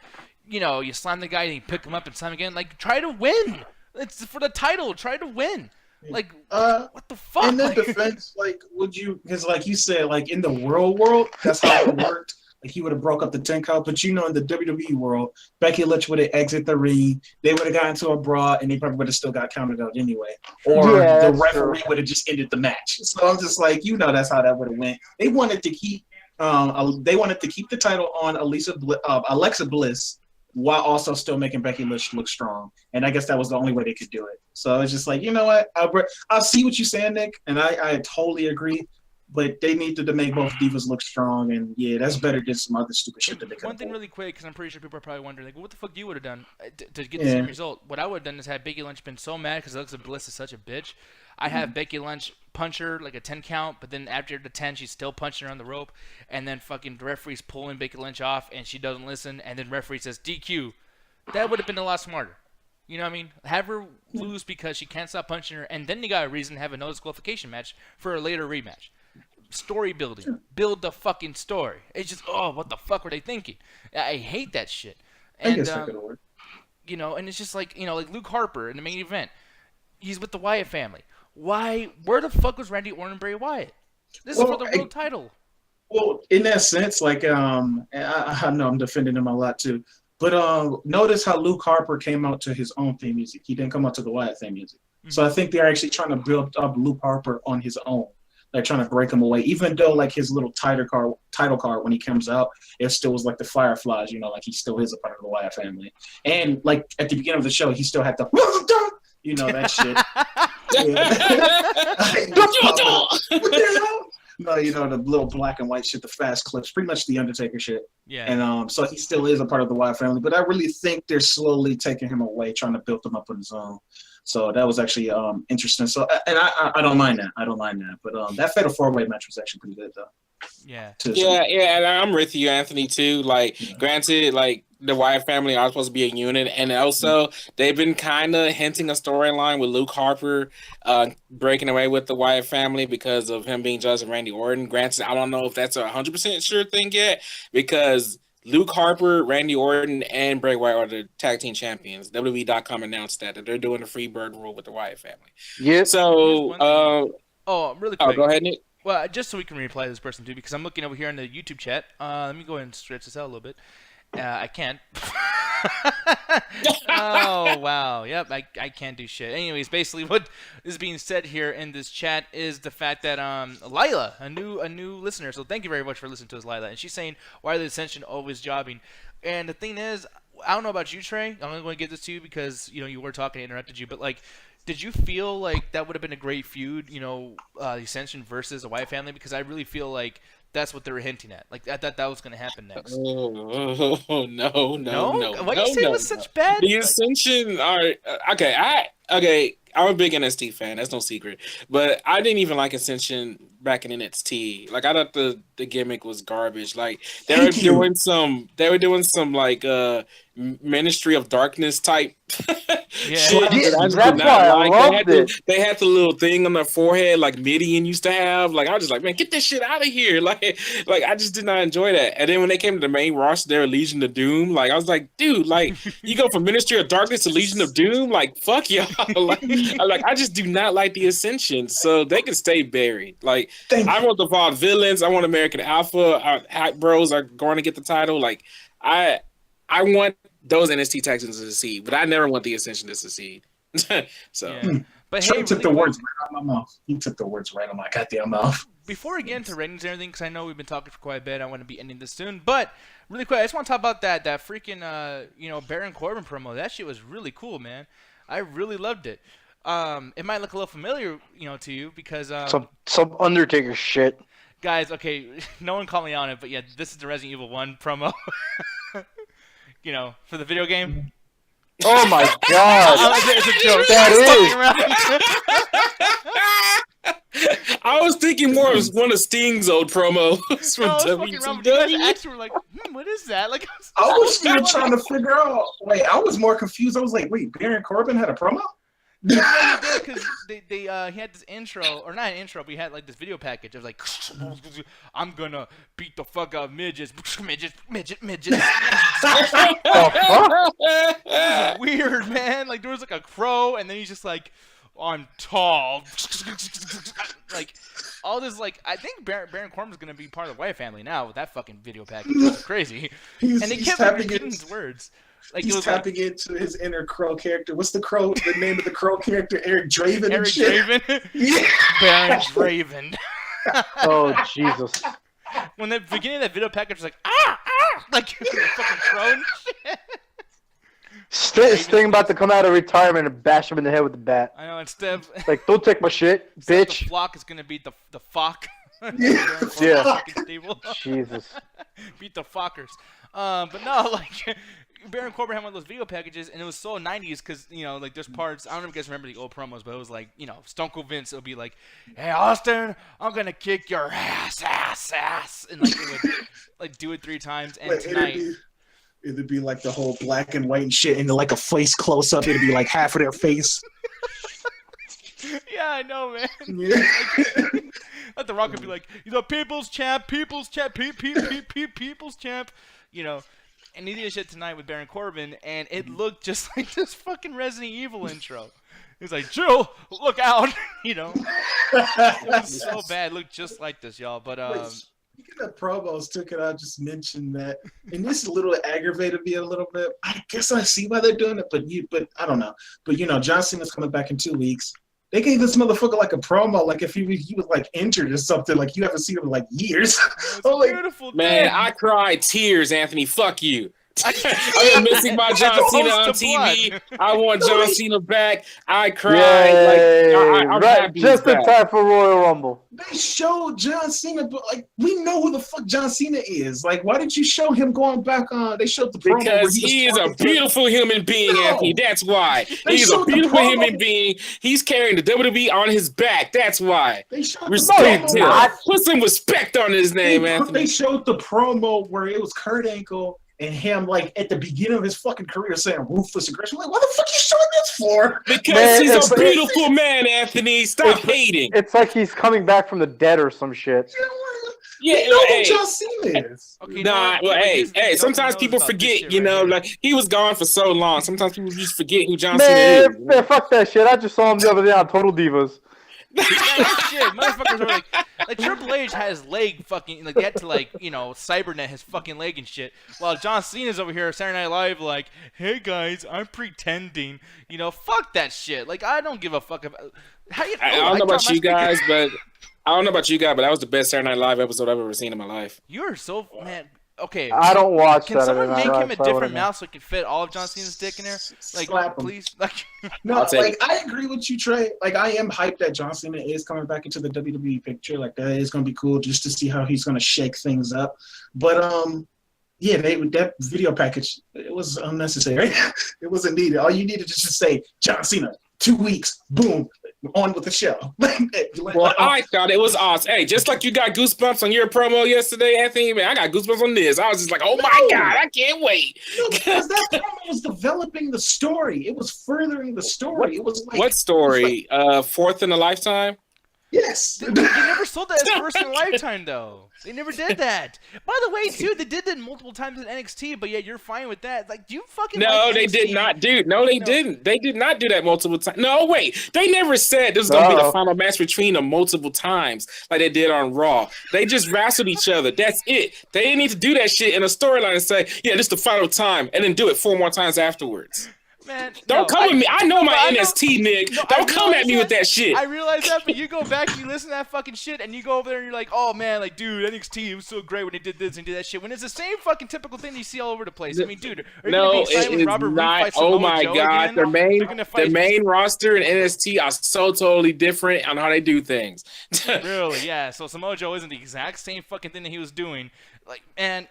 you know, you slam the guy and you pick him up and slam again. Like, try to win. It's for the title. Try to win. Like, what the fuck? In the defense, like, would you? Because, like you said, like in the real world, that's how it worked. Like, he would have broke up the 10 count. But you know, in the WWE world, Becky Lynch would have exited the ring. They would have gotten to a brawl, and they probably would have still got counted out anyway. Or the referee would have just ended the match. So I'm just like, you know, that's how that would have went. They wanted to keep, the title on Alexa Bliss, while also still making Becky Lynch look strong. And I guess that was the only way they could do it. So it's just like, you know what? I'll see what you're saying, Nick, and I totally agree. But they needed to make both divas look strong, and yeah, that's better than some other stupid shit that they could. One thing really quick, because I'm pretty sure people are probably wondering, like, what the fuck you would have done to get the same result? What I would have done is had Becky Lynch been so mad because Alexa Bliss is such a bitch. I have Becky Lynch punch her like a 10 count, but then after the 10, she's still punching her on the rope, and then fucking the referee's pulling Becky Lynch off, and she doesn't listen, and then referee says DQ. That would have been a lot smarter. You know what I mean? Have her lose because she can't stop punching her, and then you got a reason to have a no disqualification match for a later rematch. Story building. Build the fucking story. It's just, what the fuck were they thinking? I hate that shit. And, I guess that could work. You know, and it's just like, you know, like Luke Harper in the main event. He's with the Wyatt family. Why? Where the fuck was Randy Orton and Bray Wyatt? This is for the world title. Well, in that sense, like, I know I'm defending him a lot too. But notice how Luke Harper came out to his own theme music. He didn't come out to the Wyatt theme music. Mm-hmm. So I think they're actually trying to build up Luke Harper on his own. They're trying to break him away, even though like his little title card when he comes out, it still was like the Fireflies, you know, like he still is a part of the Wyatt family. And like at the beginning of the show, he still had the, you know, that shit. No, you know, the little black and white shit, the fast clips, pretty much the Undertaker shit. Yeah. And so he still is a part of the Wyatt family, but I really think they're slowly taking him away, trying to build him up on his own. So that was actually interesting. So, and I don't mind that. I don't mind that. But that Fatal 4-Way match was actually pretty good, though. Yeah. Yeah, and I'm with you, Anthony, too. Like, granted, like, the Wyatt family are supposed to be a unit, and also they've been kind of hinting a storyline with Luke Harper breaking away with the Wyatt family because of him being judged of Randy Orton. Granted, I don't know if that's a 100% sure thing yet, because Luke Harper, Randy Orton, and Bray Wyatt are the tag team champions. WWE.com announced that they're doing the free bird rule with the Wyatt family. Yeah. So, really quick. Go ahead, Nick. Well, just so we can reply to this person too, because I'm looking over here in the YouTube chat. Let me go ahead and stretch this out a little bit. I can't. Oh, wow. Yep, I can't do shit. Anyways, basically what is being said here in this chat is the fact that Lila, a new listener, so thank you very much for listening to us, Lila, and she's saying, why are the Ascension always jobbing? And the thing is, I don't know about you, Trey. I'm only going to give this to you because, you know, you were talking, I interrupted you, but, like, did you feel like that would have been a great feud, you know, the Ascension versus the Wyatt family? Because I really feel like that's what they were hinting at. Like, I thought that was going to happen next. No. Why do you say it was such bad? The Ascension are okay. I'm a big NXT fan. That's no secret. But I didn't even like Ascension back in NXT. Like, I thought the gimmick was garbage. Like, they were doing some like Ministry of Darkness type. That's why I loved it. They had the little thing on their forehead like Midian used to have. Like, I was just like, man, get this shit out of here. Like I just did not enjoy that. And then when they came to the main roster, their Legion of Doom. Like, I was like, dude, like you go from Ministry of Darkness to Legion of Doom. Like, fuck y'all. I just do not like the Ascension. So they can stay buried. Like, I want the Vaudevillains. I want American Alpha. Hack Bros are going to get the title. Like, I want those NXT tag teams to succeed, but I never want the Ascension to succeed. So, yeah. But Trey hey, took the words right out of my mouth. He took the words right out of my goddamn mouth. Before we get into ratings and everything, because I know we've been talking for quite a bit, I want to be ending this soon. But really quick, I just want to talk about that freaking Baron Corbin promo. That shit was really cool, man. I really loved it. It might look a little familiar, to you because some Undertaker shit. Guys, okay, no one called me on it, but yeah, this is the Resident Evil 1 promo. For the video game. Oh my god! It's a joke. I was thinking more of one of Sting's old promos from WCW. Actually, were like, what is that? Like, I was still trying to figure out. Wait, I was more confused. I was like, wait, Baron Corbin had a promo? Yeah, he did because he had this intro, or not an intro, but he had like this video package of like, I'm gonna beat the fuck out of midgets. Midgets. It was weird, man. Like there was like a crow, and then he's just like, I'm tall. Like all this, like I think Baron Corbin's gonna be part of the Wyatt family now with that fucking video package. It's crazy. And they kept repeating his words. Like he's tapping into his inner crow character. What's the name of the crow character? Eric Draven. Eric Draven. Yeah. Baron Draven. Oh Jesus! When the beginning of that video package was like like fucking crow and shit. Sting about to come out of retirement and bash him in the head with the bat. I know instead. Like, don't take my shit, bitch. The flock is gonna beat the fuck. Yeah. Jesus. Beat the fuckers. But no, like. Baron Corbin had one of those video packages, and it was so 90s because, you know, like, there's parts, I don't know if you guys remember the old promos, but it was like, you know, Stone Cold Vince, it would be like, hey, Austin, I'm going to kick your ass, and, like, it would, like, do it 3 times, and tonight... It'd be like the whole black and white and shit, and like a face close-up, it'd be like half of their face. Yeah, I know, man. Yeah. Like, The Rock would be like, he's a people's champ, people's champ, people's champ, you know. And he did shit tonight with Baron Corbin, and it looked just like this fucking Resident Evil intro. He was like, Jill, look out, you know. It was so bad. It looked just like this, y'all. But speaking of promos, could I just mention that? And this little aggravated me a little bit. I guess I see why they're doing it, but I don't know. But you know, John Cena's coming back in 2 weeks. They gave this motherfucker like a promo, like if he was like injured or something, like you haven't seen him in like years. It's beautiful, man. I cried tears, Anthony. Fuck you. I've been missing my John Cena on TV. I want John Cena back. I cried. I'm happy just in time for Royal Rumble. They showed John Cena, but like we know who the fuck John Cena is. Like, why didn't you show him going back on? They showed the promo because he is a beautiful human being, Anthony. That's why he's a beautiful human being. He's carrying the WWE on his back. That's why. Respect him. Put some respect on his name, Anthony. They showed the promo where it was Kurt Angle and him, like, at the beginning of his fucking career saying ruthless aggression. Like, what the fuck are you showing this for? Because he's a beautiful man, Anthony. Stop hating. It's like he's coming back from the dead or some shit. Yeah, you know who John Cena is. Okay, hey, sometimes people forget, you know, like, he was gone for so long. Sometimes people just forget who John Cena is. Man, fuck that shit. I just saw him the other day on Total Divas. Shit, motherfuckers are like Triple H had his leg fucking like he had to like you know cybernet his fucking leg and shit, while John Cena's over here Saturday Night Live like, hey guys, I'm pretending, you know, fuck that shit. Like I don't give a fuck about how you. I don't know about you guys, but that was the best Saturday Night Live episode I've ever seen in my life. You're so man. Okay. I don't watch Can someone make him a different mouth so it can fit all of John Cena's dick in there? Like, please. Like, no, like I agree with you, Trey. Like I am hyped that John Cena is coming back into the WWE picture. Like that is going to be cool just to see how he's going to shake things up. But yeah, that video package, it was unnecessary. It wasn't needed. All you needed to just say John Cena, 2 weeks, boom, on with the show. Well, I thought it was awesome. Hey, just like you got goosebumps on your promo yesterday, Anthony, man, I got goosebumps on this. I was just like, oh my God, I can't wait. No, because that promo was developing the story. It was furthering the story. It was like, what story? Fourth in a Lifetime? Yes. They never sold that as first in a lifetime, though. They never did that. By the way, too, they did that multiple times in NXT, but yet you're fine with that. Like, do you fucking No, like they NXT? did not, dude. No, they didn't. They did not do that multiple times. No, wait. They never said this was going to be the final match between them multiple times like they did on Raw. They just wrestled each other. That's it. They didn't need to do that shit in a storyline and say, yeah, this is the final time, and then do it 4 more times afterwards. Man, don't come with me. I know my NXT, Nick. Don't come at me with that shit. I realize that, but you go back, you listen to that fucking shit, and you go over there and you're like, oh man, like, dude, NXT, it was so great when they did this and did that shit. When it's the same fucking typical thing you see all over the place. I mean, dude, are you no, gonna be excited when it's Robert Roode not. fights Oh Samoa my Joe God, again? the main roster and NXT are so totally different on how they do things. Really? Yeah. So Samoa Joe isn't the exact same fucking thing that he was doing. Like, man.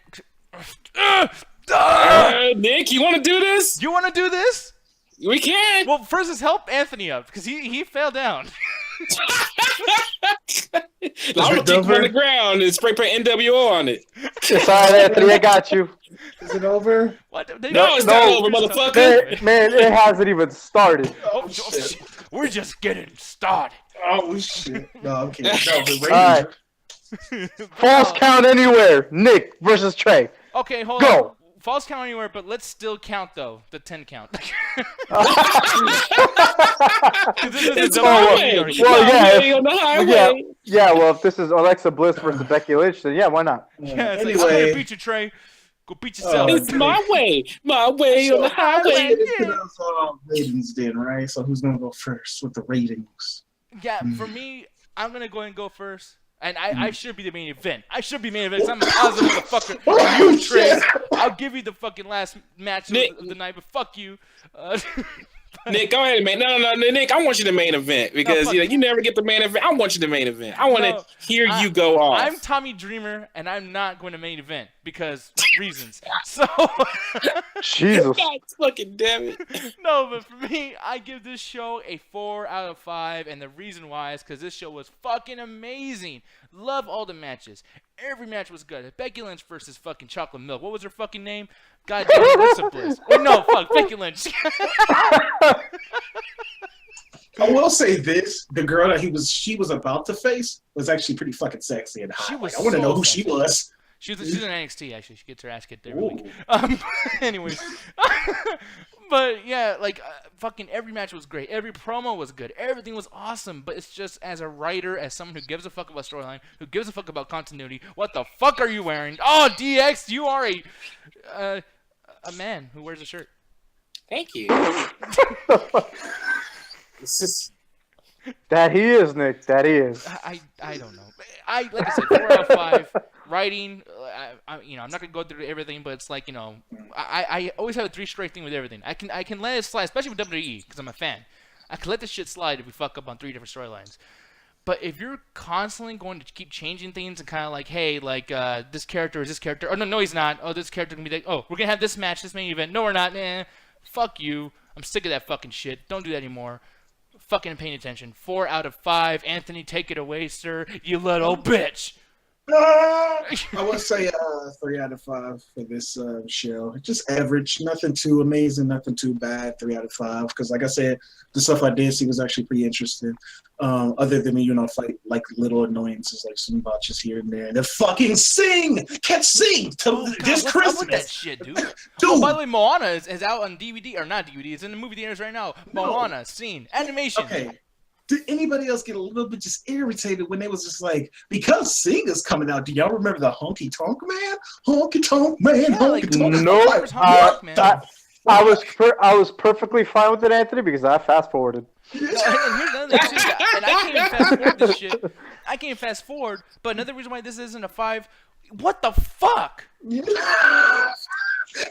Nick, you want to do this? You want to do this? We can. Well, first let's help Anthony up because he fell down. I'm gonna keep him on the ground and spray paint NWO on it. It's all right, Anthony. I got you. Is it over? What? No, it's not over, motherfucker. Man, it hasn't even started. Oh, shit. We're just getting started. Oh shit! No, okay. No, the All right. False count anywhere. Nick versus Trey. Okay, hold Go. on. False count anywhere, but let's still count though the 10 count. It's well, yeah, on the highway. Yeah. Well, if this is Alexa Bliss versus Becky Lynch, then yeah, why not? Yeah, it's Anyway. like, I'm gonna beat you, Trey. Go beat yourself. It's my way on the highway. Ratings then, right? So who's gonna go first with the ratings? Yeah, for me, I'm gonna go ahead and go first. And I should be the main event. I should be main event because I'm a positive motherfucker. Oh, You, Trey, shit. I'll give you the fucking last match of the night, but fuck you. Nick, go ahead, man. No, Nick, I want you the main event because you never get the main event. I want you the main event. I want to hear you go off. I'm Tommy Dreamer, and I'm not going to main event because reasons. So, Jesus. God fucking damn it. no, but for me, I give this show a 4 out of 5, and the reason why is because this show was fucking amazing. Love all the matches. Every match was good. Becky Lynch versus fucking Chocolate Milk. What was her fucking name? God damn it, Alexa Bliss. Wait, no, fuck, Becky Lynch. I will say this: the girl that she was about to face was actually pretty fucking sexy and hot. She was I want to so know who sexy. she was. She's in NXT, actually. She gets her ass kicked every Ooh. week. Anyways. But, yeah, like, fucking every match was great. Every promo was good. Everything was awesome. But it's just, as a writer, as someone who gives a fuck about storyline, who gives a fuck about continuity, what the fuck are you wearing? Oh, DX, you are a man who wears a shirt. Thank you. This is That he is, Nick. That he is. I don't know. Like I said, 4 out of 5. Writing, I'm not gonna go through everything, but it's like, I always have a 3 strike thing with everything. I can let it slide, especially with WWE, because I'm a fan. I can let this shit slide if we fuck up on 3 different storylines. But if you're constantly going to keep changing things and kind of like, hey, like this character is this character, oh no he's not. Oh, this character can be like, oh, we're gonna have this match, this main event. No, we're not. Nah, fuck you. I'm sick of that fucking shit. Don't do that anymore. Fucking paying attention. 4 out of 5. Anthony, take it away, sir. You little bitch. I would say 3 out of 5 for this show. Just average, nothing too amazing, nothing too bad. 3 out of 5. Because like I said, the stuff I did see was actually pretty interesting. Other than me, fight like little annoyances, like some botches here and there. The fucking can't sing this What's Christmas. up with that shit, dude? Dude. Oh, by the way, Moana is out on DVD, or not DVD. It's in the movie theaters right now. Moana, scene, animation. Okay. Did anybody else get a little bit just irritated when they was just like, because Sing is coming out? Do y'all remember the Honky Tonk Man? Honky Tonk Man, Yeah, Honky like, Tonk. Nope. Like, Honky what Tonk the I was perfectly fine with it, Anthony, because I fast forwarded. No, and here's another thing too. And I can't even fast forward this shit. I can't fast forward. But another reason why this isn't a 5. What the fuck?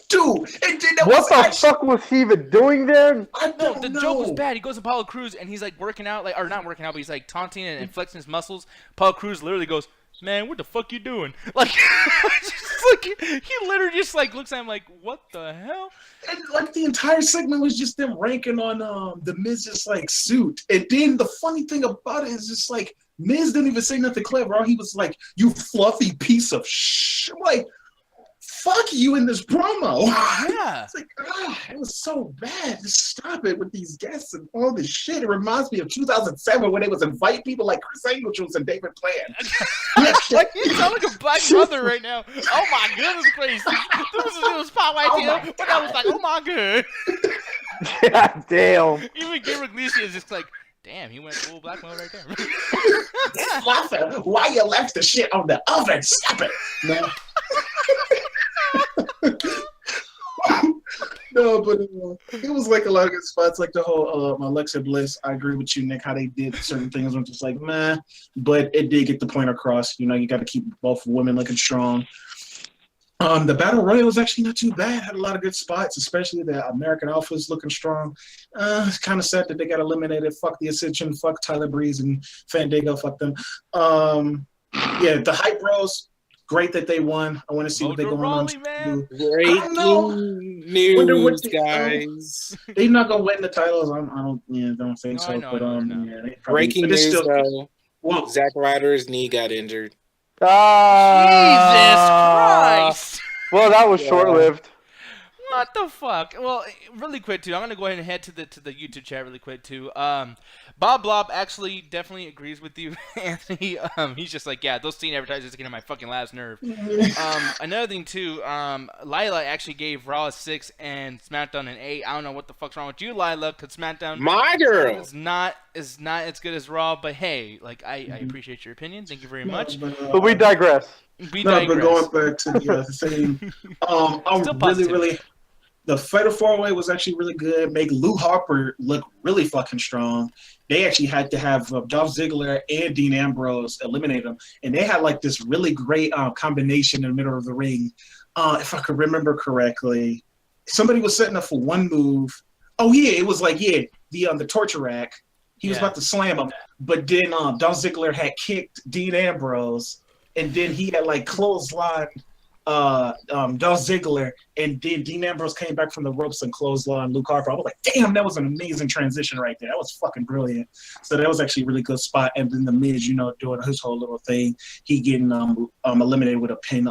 Dude, and then that What was the fuck was he even doing there? I No, don't the know. joke was bad. He goes to Apollo Crews and he's like working out, or not working out, but he's like taunting and flexing his muscles. Apollo Crews literally goes, "Man, what the fuck you doing?" Like, he literally just like looks at him like, "What the hell?" And like the entire segment was just them ranking on the Miz's like suit. And then the funny thing about it is just like Miz didn't even say nothing clever. All he was like, "You fluffy piece of shit." I'm like, fuck you in this promo. Yeah. It's like, it was so bad. Just stop it with these guests and all this shit. It reminds me of 2007 when they was invite people like Chris Angel and David Plant. Like, you sound like a black brother right now. Oh my goodness gracious. It was spotlight here, but I was like, oh my god. God damn. Even Gabriel Iglesias is just like, damn, he went full black mode right there. Martha, why you left the shit on the oven? Stop it. No. No, but it was like a lot of good spots, like the whole Alexa Bliss. I agree with you, Nick, how they did certain things. I'm just like, meh, but it did get the point across. You got to keep both women looking strong. The Battle Royal was actually not too bad. Had a lot of good spots, especially the American Alphas looking strong. It's kind of sad that they got eliminated. Fuck the Ascension. Fuck Tyler Breeze and Fandango. Fuck them. Yeah, the Hype Bros. Great that they won. I want to see what they're going on to do. Breaking news, guys. They're not gonna win the titles. I don't think so. No, but no. yeah, they probably, Breaking but news, still, though. Whoa. Zack Ryder's knee got injured. Jesus Christ! Well, that was short-lived. What the fuck? Well, really quick too. I'm gonna go ahead and head to the YouTube chat really quick too. Bob Blob actually definitely agrees with you, Anthony. He's just like, yeah, those teen advertisers are getting on my fucking last nerve. Another thing too. Lila actually gave Raw a 6 and SmackDown an 8. I don't know what the fuck's wrong with you, Lila, because SmackDown My girl is not as good as Raw. But hey, like I appreciate your opinion. Thank you very much. But we digress. We No, digress. but going back to the thing, I'm Still positive. really the Fatal 4-Way was actually really good. Make Luke Harper look really fucking strong. They actually had to have Dolph Ziggler and Dean Ambrose eliminate him, and they had like this really great combination in the middle of the ring. If I could remember correctly, somebody was setting up for one move. Oh yeah, it was like the torture rack. He was about to slam him, but then Dolph Ziggler had kicked Dean Ambrose, and then he had like clotheslined Dolph Ziggler, and then Dean Ambrose came back from the ropes and clotheslined Luke Harper. I was like, damn, that was an amazing transition right there. That was fucking brilliant. So that was actually a really good spot. And then the Miz, doing his whole little thing, he getting eliminated with a pin,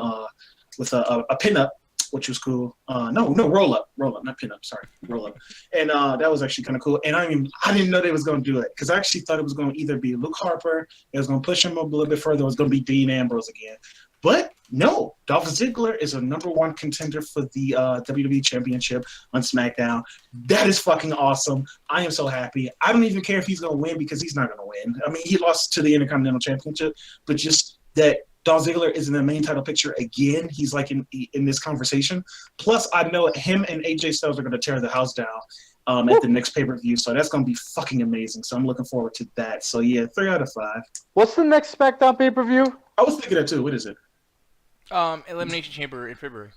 with a pin up, which was cool. No, roll up, not pin up. Sorry, roll up. And that was actually kind of cool. And I didn't know they was going to do it because I actually thought it was going to either be Luke Harper, it was going to push him up a little bit further, it was going to be Dean Ambrose again. But no, Dolph Ziggler is a #1 contender for the WWE Championship on SmackDown. That is fucking awesome. I am so happy. I don't even care if he's going to win because he's not going to win. I mean, he lost to the Intercontinental Championship, but just that Dolph Ziggler is in the main title picture again. He's like in this conversation. Plus, I know him and AJ Styles are going to tear the house down at the next pay-per-view. So that's going to be fucking amazing. So I'm looking forward to that. So yeah, 3 out of 5. What's the next SmackDown pay-per-view? I was thinking that too. What is it? Elimination Chamber in February.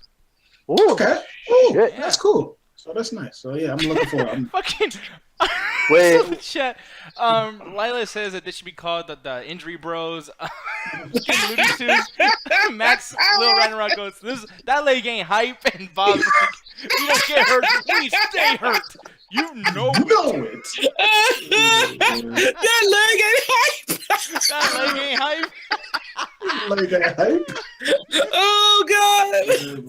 Ooh. Okay. Ooh, Yeah. that's cool. So that's nice. So yeah, I'm looking forward. Fucking. Wait. So the chat. Lila says that this should be called the Injury Bros. Looney Tunes. Max Lil Randy goes, that leg ain't hype, and Bob's like, you don't get hurt, we stay hurt. You know it. that leg ain't hype. That leg ain't hype. Like that hype. Oh god.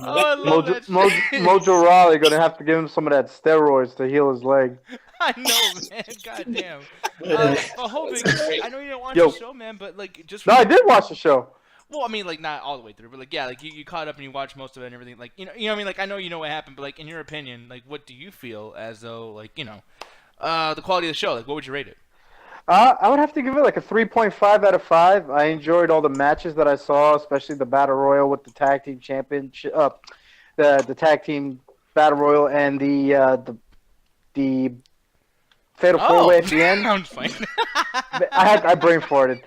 Oh, I love that shit. Mojo Rawley gonna have to give him some of that steroids to heal his leg. I know, man. Goddamn. But Hobig, I know you didn't watch the show, man, but like just. No, I did watch the show. Well, I mean, like not all the way through, but like yeah, like you caught up and you watched most of it and everything. Like you know what I mean. Like I know you know what happened, but like in your opinion, like what do you feel as though like the quality of the show? Like what would you rate it? I would have to give it like a 3.5 out of 5. I enjoyed all the matches that I saw, especially the Battle Royal with the Tag Team Championship, the Tag Team Battle Royal, and the Fatal 4-Way at the end. Sounds fine. I brain farted.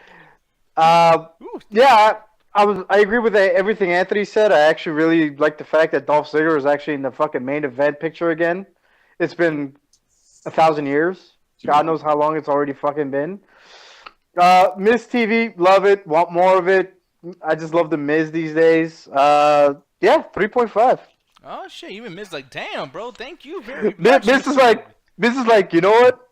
Yeah, I agree with everything Anthony said. I actually really like the fact that Dolph Ziggler is actually in the fucking main event picture again. It's been 1,000 years. God knows how long it's already fucking been. Miz TV, love it. Want more of it. I just love the Miz these days. Yeah, 3.5. Oh shit! Even Miz like, damn, bro. Thank you very much. Miz is like, you know what?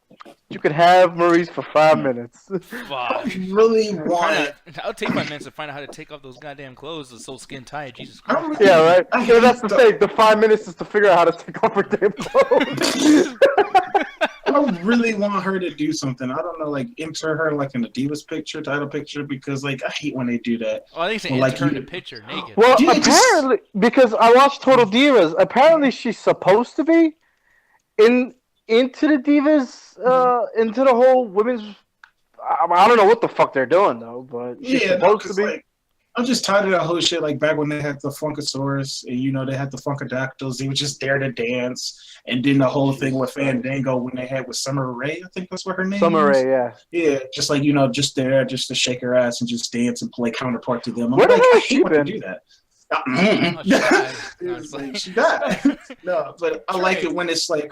You could have Maurice for 5 minutes. Fuck. I really want. I'll take 5 minutes to find out how to take off those goddamn clothes. They're so skin tight. Jesus Christ. Yeah, right. Yeah, that's the thing. The 5 minutes is to figure out how to take off her damn clothes. I really want her to do something. I don't know, like enter her like in the Divas title picture, because like I hate when they do that. Oh, I think it's like enter her in the picture naked. Well, Yeah, apparently, because I watched Total Divas, apparently she's supposed to be into the Divas, into the whole women's. I don't know what the fuck they're doing though, but she's supposed to be. Like, I'm just tired of that whole shit. Like back when they had the Funkasaurus and they had the Funkadactyls, they were just there to dance. And then the whole thing with Fandango when they had with Summer Rae, I think that's what her name is. Summer Rae, yeah. Yeah, just like, just there, just to shake her ass and just dance and play counterpart to them. I'm Where the like, hell I has she hate when they been? do that. She died. She died. No, but I like it when it's like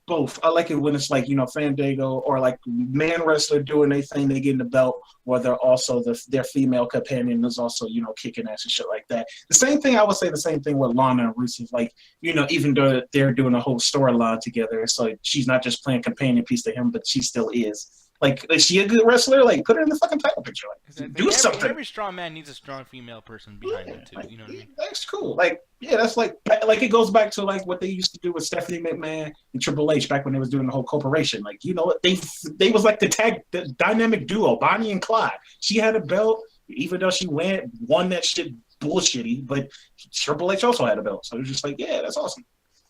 both. I like it when it's like, Fandango or like man wrestler doing their thing, they get in the belt, where they're also their female companion is also, kicking ass and shit like that. The same thing, I would say the same thing with Lana and Rusev. Like, even though they're doing a whole storyline together, it's like she's not just playing companion piece to him, but she still is. Like, is she a good wrestler? Like, put her in the fucking title picture. Like, do something. Every strong man needs a strong female person behind them too. You know what I mean? That's cool. Like, yeah, that's like it goes back to like what they used to do with Stephanie McMahon and Triple H back when they was doing the whole corporation. Like, you know what? They was like the dynamic duo, Bonnie and Clyde. She had a belt, even though she won that shit bullshitty, but Triple H also had a belt. So it was just like, yeah, that's awesome.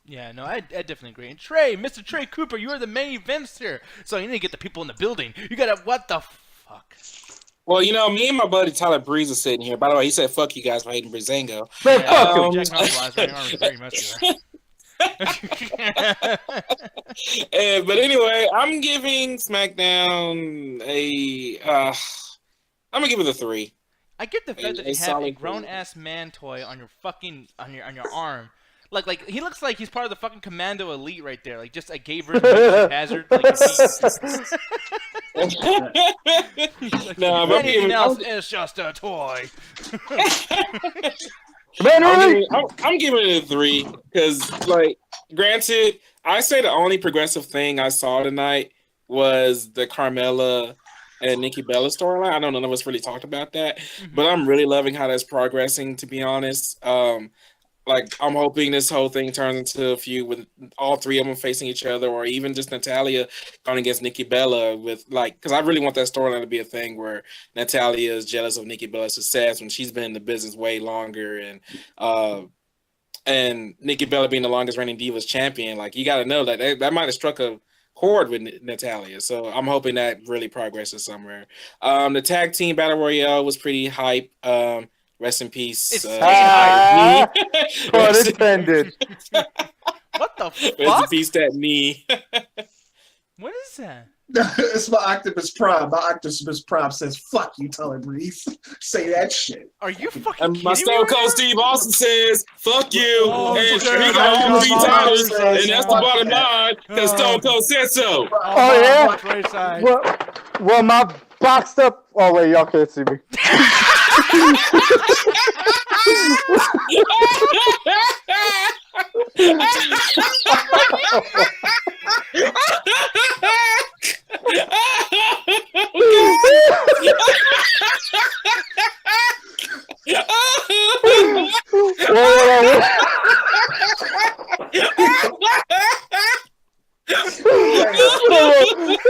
Yeah, no, I definitely agree. And Trey, Mr. Trey Cooper, you are the main events here. So you need to get the people in the building. You gotta, what the fuck? Well, you know, me and my buddy Tyler Breeze are sitting here. By the way, he said, fuck you guys for hating Breezango. Man, fuck him. Jack Ellsworth's right arm is very muscular. But anyway, I'm giving SmackDown I'm gonna give it a 3. I get the fact that A you have a solid grown-ass man toy on your fucking, on your arm. Like he looks like he's part of the fucking Commando Elite right there. Like just a gay version of Hazard. Like, No, but anything else is just a toy. I'm giving it a 3 because, like, granted, I say the only progressive thing I saw tonight was the Carmella and Nikki Bella storyline. I don't know, none of us really talked about that, but I'm really loving how that's progressing, to be honest. Like, I'm hoping this whole thing turns into a feud with all three of them facing each other, or even just Natalya going against Nikki Bella with, like, because I really want that storyline to be a thing where Natalya is jealous of Nikki Bella's success when she's been in the business way longer, and Nikki Bella being the longest reigning Divas champion. Like, you got to know that might have struck a chord with Natalya. So I'm hoping that really progresses somewhere. The tag team battle royale was pretty hype. Rest in peace. Pun intended. What the fuck? Rest in peace, that knee. What is that? It's my Octopus Prime. My Octopus Prime says, "Fuck you, Tyler Breeze." Say that shit. Are you fucking And kidding my me? Stone Cold Steve Austin says, "Fuck you," Oh, and okay. he got all 3 titles, Says, and that's the fuck bottom that. line because Stone Cold said so. Oh, yeah? Right side. Well, my boxed up. Oh wait, y'all can't see me.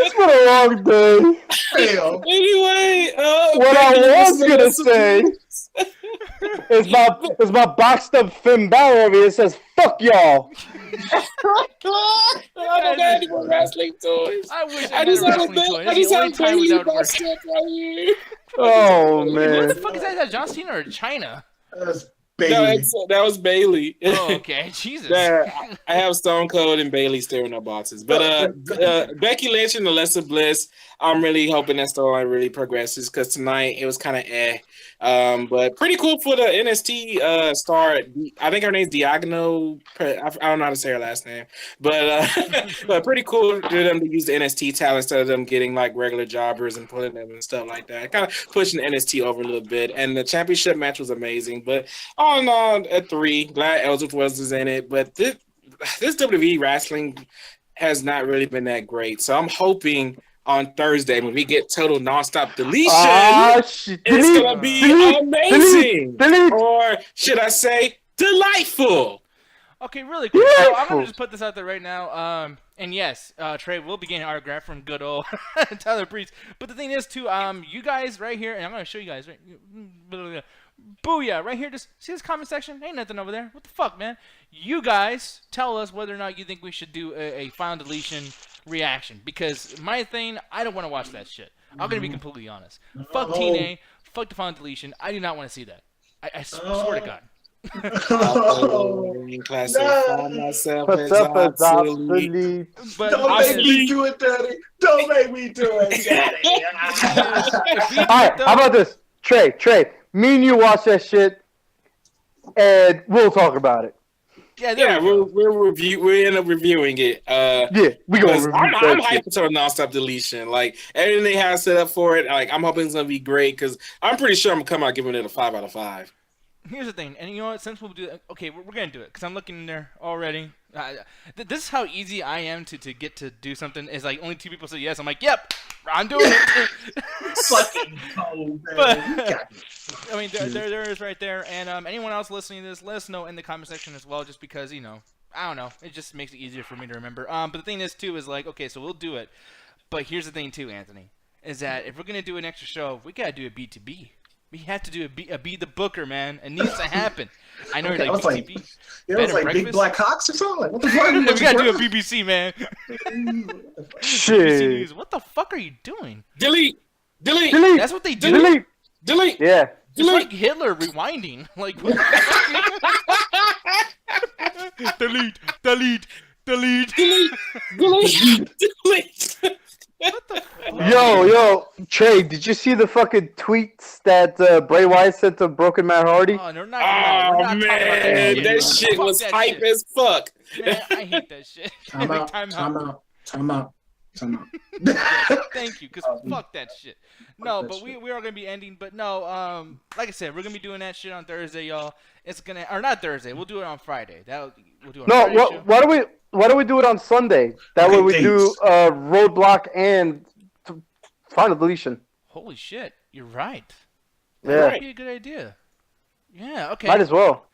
It's been a long day. Hell. Anyway, What I was gonna say is my boxed up Finn Balor over here says, "Fuck y'all." I don't got any more wrestling toys. I wish I I just had a have wrestling toy. I That's just the have only time Bailey without work. boxed up right here. Oh What man. the fuck is that? John Cena or China? That's No, Bailey. that was Bailey. Oh, okay. Jesus. Yeah, I have Stone Cold and Bailey staring at boxes. But Becky Lynch and Alexa Bliss, I'm really hoping that storyline really progresses because tonight it was kind of but pretty cool for the NXT star. I think her name's Diagono. I don't know how to say her last name, but but pretty cool for them to use the NXT talent instead of them getting like regular jobbers and pulling them and stuff like that. Kind of pushing the NXT over a little bit. And the championship match was amazing. But all in all, at 3, glad Ellsworth was in it. But this WWE wrestling has not really been that great. So I'm hoping on Thursday when we get total nonstop deletion, it's gonna be amazing. Delete. Or should I say delightful? Okay, really quick. So I'm gonna just put this out there right now. And yes, Trey will be getting an autograph from good old Tyler Breeze. But the thing is, too, you guys right here, and I'm gonna show you guys. Right, booyah! Right here, just see this comment section. Ain't nothing over there. What the fuck, man? You guys tell us whether or not you think we should do a final deletion reaction. Because my thing, I don't want to watch that shit. I'm gonna be completely honest. Fuck TNA. Fuck the final deletion. I do not want to see that. I swear to God. Classic. Find myself What's as up, as obsolete. obsolete? But Don't make me do it, Daddy. Don't make me do it, Daddy. Alright, how about this? Trey, me and you watch that shit, and we'll talk about it. yeah, we'll end up reviewing it. Yeah, we gonna review I'm that shit. hyped for nonstop deletion. Like everything they have set up for it. Like I'm hoping it's gonna be great because I'm pretty sure I'm gonna come out giving it a 5 out of 5. Here's the thing, and you know what? Since we'll do that, okay, we're gonna do it because I'm looking in there already. This is how easy I am to get to do something. Is like only 2 people say yes. I'm like, yep, I'm doing it. Fucking cold, man. But- You got it. I mean, there is right there. And anyone else listening to this, let us know in the comment section as well, just because, you know, I don't know. It just makes it easier for me to remember. But the thing is, too, is like, okay, so we'll do it. But here's the thing, too, Anthony, is that if we're going to do an extra show, we got to do a B2B. We have to do a Be the Booker, man. It needs to happen. I know Okay, you're like, I was B2B. It was like Big Black Cocks or something. Like, what the fuck? We got to do a BBC, man. BBC Shit. News. What the fuck are you doing? Delete. Delete. That's what they do. Delete. Yeah. It's like Hitler rewinding. Like, what delete. What the fuck? Yo, Trey, did you see the fucking tweets that Bray Wyatt sent to Broken Matt Hardy? Oh, we're not Oh talking about man, that that shit. shit Fuck was that hype shit. as fuck. Man, I hate that shit. Time out. Yes, thank you, because fuck that shit. No, that but shit. we are going to be ending. But no, like I said, we're going to be doing that shit on Thursday, y'all. It's going to, or not Thursday, we'll do it on Friday. We'll do it on No, Friday show. why don't we do it on Sunday? That Okay, way we dates. do Roadblock and Final Deletion. Holy shit, you're right. Yeah, That might be a good idea. Yeah, okay. might as well.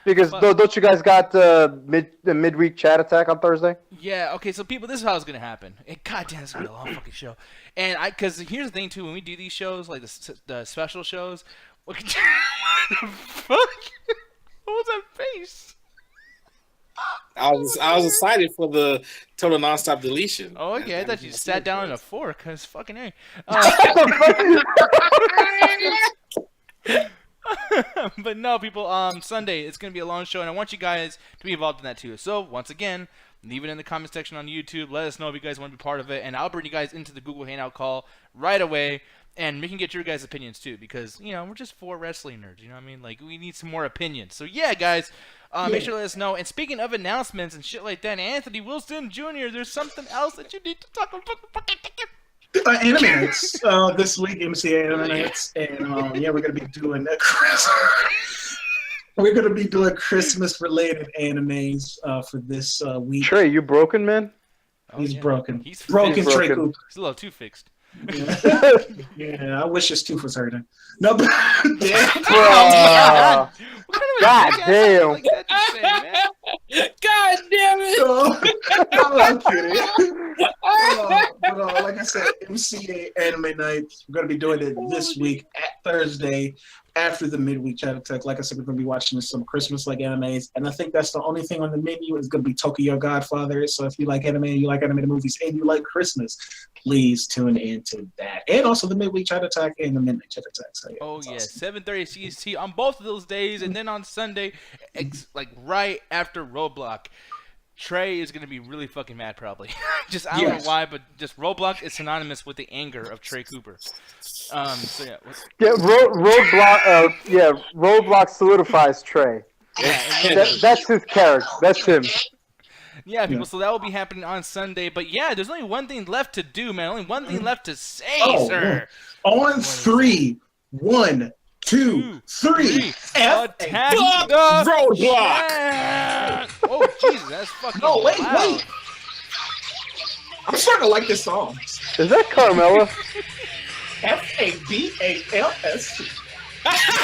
Because But- don't you guys got the midweek chat attack on Thursday? Yeah, okay, so people, this is how it's going to happen. And goddamn, it's going to be a long fucking show. And because here's the thing, too, when we do these shows, like the special shows, what the fuck? What was that face? I was excited for the total nonstop deletion. Oh, okay, I thought you sat down on a fork, because fucking A. But no, people, Sunday, it's going to be a long show, and I want you guys to be involved in that, too. So, once again, leave it in the comment section on YouTube. Let us know if you guys want to be part of it, and I'll bring you guys into the Google Hangout call right away, and we can get your guys' opinions, too, because, you know, we're just 4 wrestling nerds, you know what I mean? Like, we need some more opinions. So, yeah, guys, make sure to let us know. And speaking of announcements and shit like that, Anthony Wilson Jr., there's something else that you need to talk about. Anime nights this week, MCA anime nights, and yeah, we're gonna be doing Christmas related animes for this week. Trey, you broken, man? Oh, He's yeah. broken. He's Broken fixed. Trey Broken. Cooper. He's a little too fixed. Yeah. Yeah, I wish his tooth was hurting. No, but damn. Bruh. What kind of a God big ass damn. thing like that to say, man? God damn it! No, I'm kidding. But like I said, MCA anime nights. We're gonna be doing it this week at Thursday after the midweek chat attack. Like I said, we're gonna be watching some Christmas-like animes, and I think that's the only thing on the menu is gonna be Tokyo Godfather. So if you like anime, you like animated movies, and you like Christmas, please tune into that. And also the midweek chat attack and the midnight chat attack. So, yeah, Oh, that's yeah, awesome. 7:30 CST on both of those days, and then on Sunday, like right after Roadblock, Trey is gonna be really fucking mad probably. Just I don't Yes. know why, but just Roadblock is synonymous with the anger of Trey Cooper. So yeah, Yeah, Roadblock. Roadblock solidifies Trey. That's his character. That's him. yeah, people. So that will be happening on Sunday. But yeah, there's only one thing left to do, man. Only one thing left to say, Oh, sir. On 3, 1, 2, 3. Attack Fuck the Roadblock! chat. Oh Jesus, that's fucking No, wait, loud. wait. I'm starting to like this song. Is that Carmella? Fabals.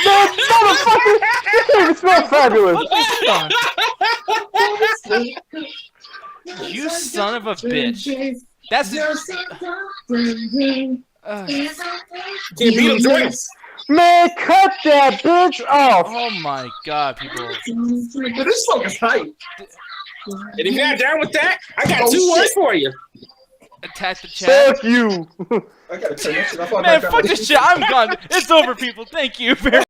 No, motherfucker! It smells fabulous. You son of a bitch. That's Can't beat him, Jordan. Man, cut that bitch off. oh my god, people. This song is hype. And if you're not down with that, I got Oh, 2 words shit. for you. Attack the chat. Fuck you. I gotta turn that shit off. Man, fuck this shit. I'm gone. It's over, people. Thank you very